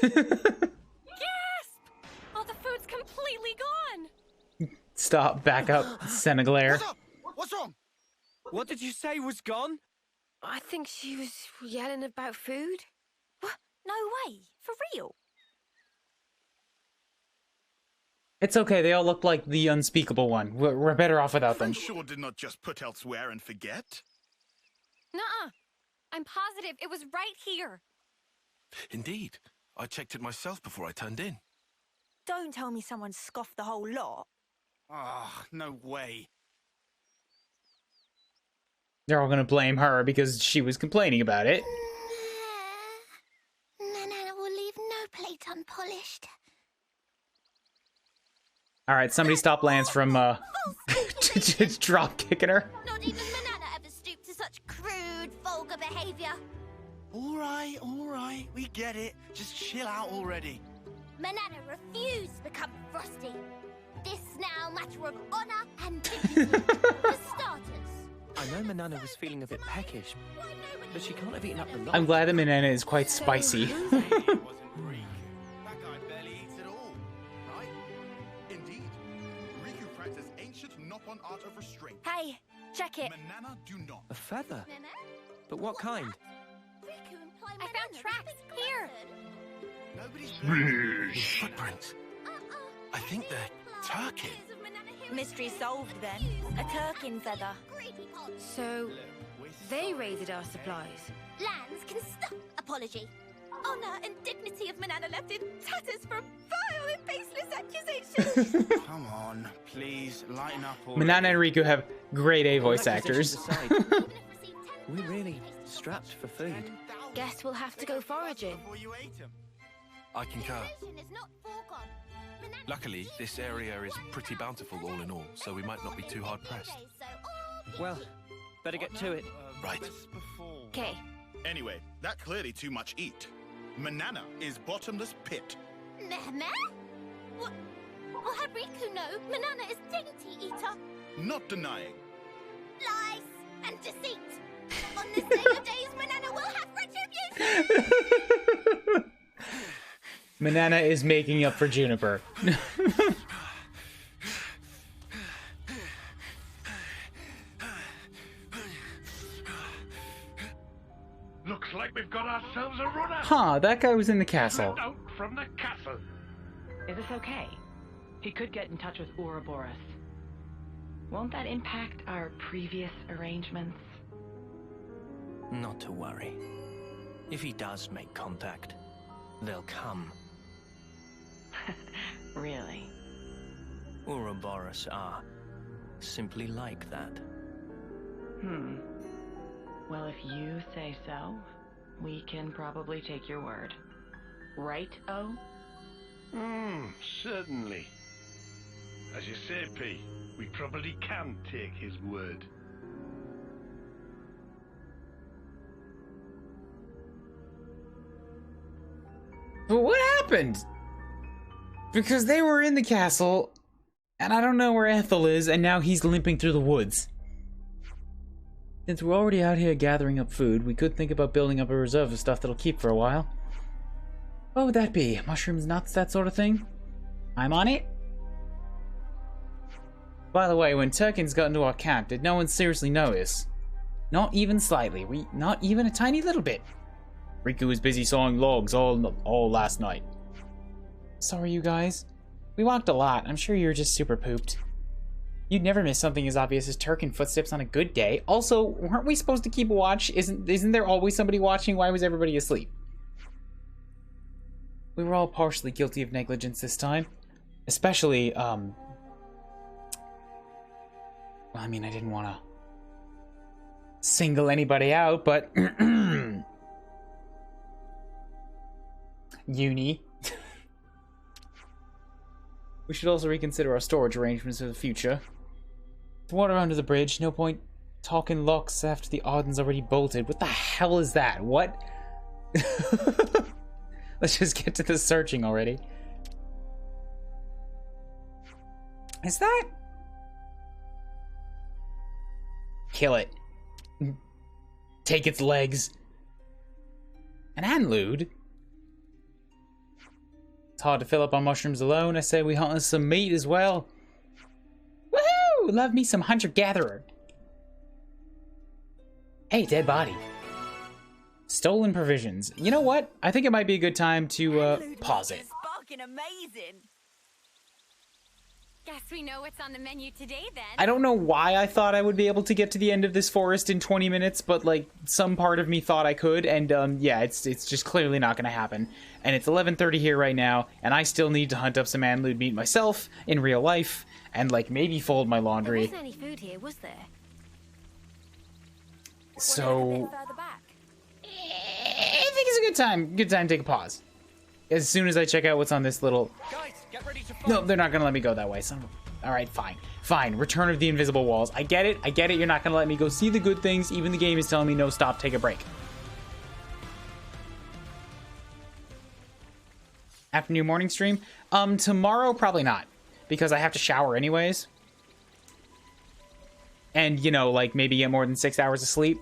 Gasp! All the food's completely gone! Stop, back up, Seneglaire. What's up? What's wrong? What did you say was gone? I think she was yelling about food. What? No way. For real? It's okay, they all look like the unspeakable one. We're better off without them. Friend sure did not just put elsewhere and forget. Nuh-uh. I'm positive it was right here. Indeed. I checked it myself before I turned in. Don't tell me someone scoffed the whole lot. Ah, no way. They're all gonna blame her because she was complaining about it. Nana will leave no plate unpolished. Alright, somebody stop Lance from, drop kicking her. Not even Manana ever stooped to such crude, vulgar behavior. All right, we get it. Just chill out already. Manana refused to become frosty. This now matter of honor and dignity. For starters. I know Manana was feeling a bit peckish, but she can't have eaten up the lot. I'm glad that Manana is quite spicy. It wasn't Greek. That guy barely eats at all, right? Indeed. Riku practiced ancient Noppon art of restraint. Hey, check it. Manana do not. A feather? But what kind? I found tracks here. Nobody's Footprints. I think they're Turkin. Mystery solved then. A Turkin feather. So, they raided our supplies. Lands can stop apology. Honor and dignity of Manana left in tatters from vile and baseless accusations. Come on, please, lighten up already. Manana and Riku have grade A voice actors. We're really strapped for food. Guess we'll have to go foraging. I concur. Luckily, this area is pretty bountiful all in all, so we might not be too hard pressed. Well, better get to it. Right. Okay. Anyway, that clearly too much eat. Manana is bottomless pit. Meh? What? Will have Riku know Manana is dainty eater. Not denying. Lies and deceit. On this day of days, Manana will have retribution. Manana is making up for Juniper. Looks like we've got ourselves a runner. Huh, that guy was in the castle. Out from the castle. Is this okay? He could get in touch with Ouroboros. Won't that impact our previous arrangements? Not to worry. If he does make contact, they'll come. Really? Ouroboros are simply like that. Well, if you say so, we can probably take your word. Right, O? Certainly. As you say, P, we probably can take his word. But what happened? Because they were in the castle, and I don't know where Ethel is, and now he's limping through the woods. Since we're already out here gathering up food, we could think about building up a reserve of stuff that'll keep for a while. What would that be? Mushrooms, nuts, that sort of thing? I'm on it. By the way, when Turkins got into our camp, did no one seriously notice? Not even slightly. Not even a tiny little bit. Riku was busy sawing logs all last night. Sorry, you guys. We walked a lot. I'm sure you were just super pooped. You'd never miss something as obvious as Turkin footsteps on a good day. Also, weren't we supposed to keep watch? Isn't there always somebody watching? Why was everybody asleep? We were all partially guilty of negligence this time. Especially, well, I mean, I didn't want to... single anybody out, but uni. We should also reconsider our storage arrangements for the future. Water under the bridge. No point talking locks after the Arden's already bolted. What the hell is that? What? Let's just get to the searching already. Is that? Kill it. Take its legs. An antlude? It's hard to fill up on mushrooms alone. I say we hunt us some meat as well. Woohoo! Love me some hunter-gatherer. Hey, dead body. Stolen provisions. You know what? I think it might be a good time to pause it. Fucking amazing. Guess we know what's on the menu today then. I don't know why I thought I would be able to get to the end of this forest in 20 minutes, but like some part of me thought I could, and yeah, it's just clearly not going to happen. And it's 11:30 here right now, and I still need to hunt up some antlude meat myself in real life, and like maybe fold my laundry. There wasn't any food here, was there? So I think it's a good time to take a pause. As soon as I check out what's on this little... Guys, get ready to fight. No, they're not gonna let me go that way. Alright, fine. Return of the Invisible Walls. I get it. You're not gonna let me go see the good things. Even the game is telling me no, stop, take a break. Afternoon, morning stream? Tomorrow, probably not. Because I have to shower anyways. And, you know, like, maybe get more than 6 hours of sleep.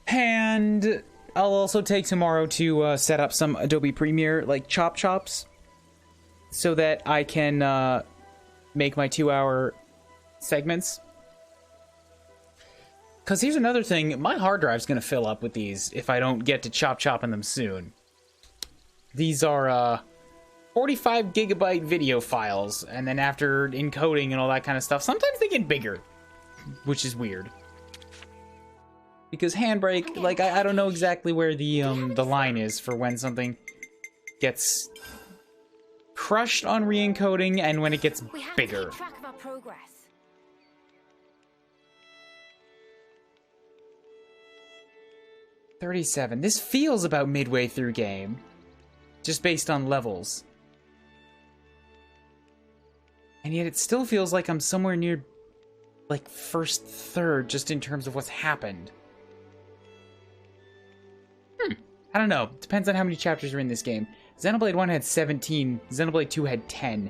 And I'll also take tomorrow to set up some Adobe Premiere, like, chops. So that I can make my 2-hour segments. Because here's another thing. My hard drive's going to fill up with these if I don't get to chopping them soon. These are 45 gigabyte video files. And then after encoding and all that kind of stuff, sometimes they get bigger. Which is weird. Because Handbrake, like, I don't know exactly where the line is for when something gets crushed on re-encoding and when it gets bigger. We have to keep track of our progress. $37. This feels about midway through game. Just based on levels. And yet it still feels like I'm somewhere near, like, first third, just in terms of what's happened. I don't know. Depends on how many chapters are in this game. Xenoblade 1 had 17. Xenoblade 2 had 10.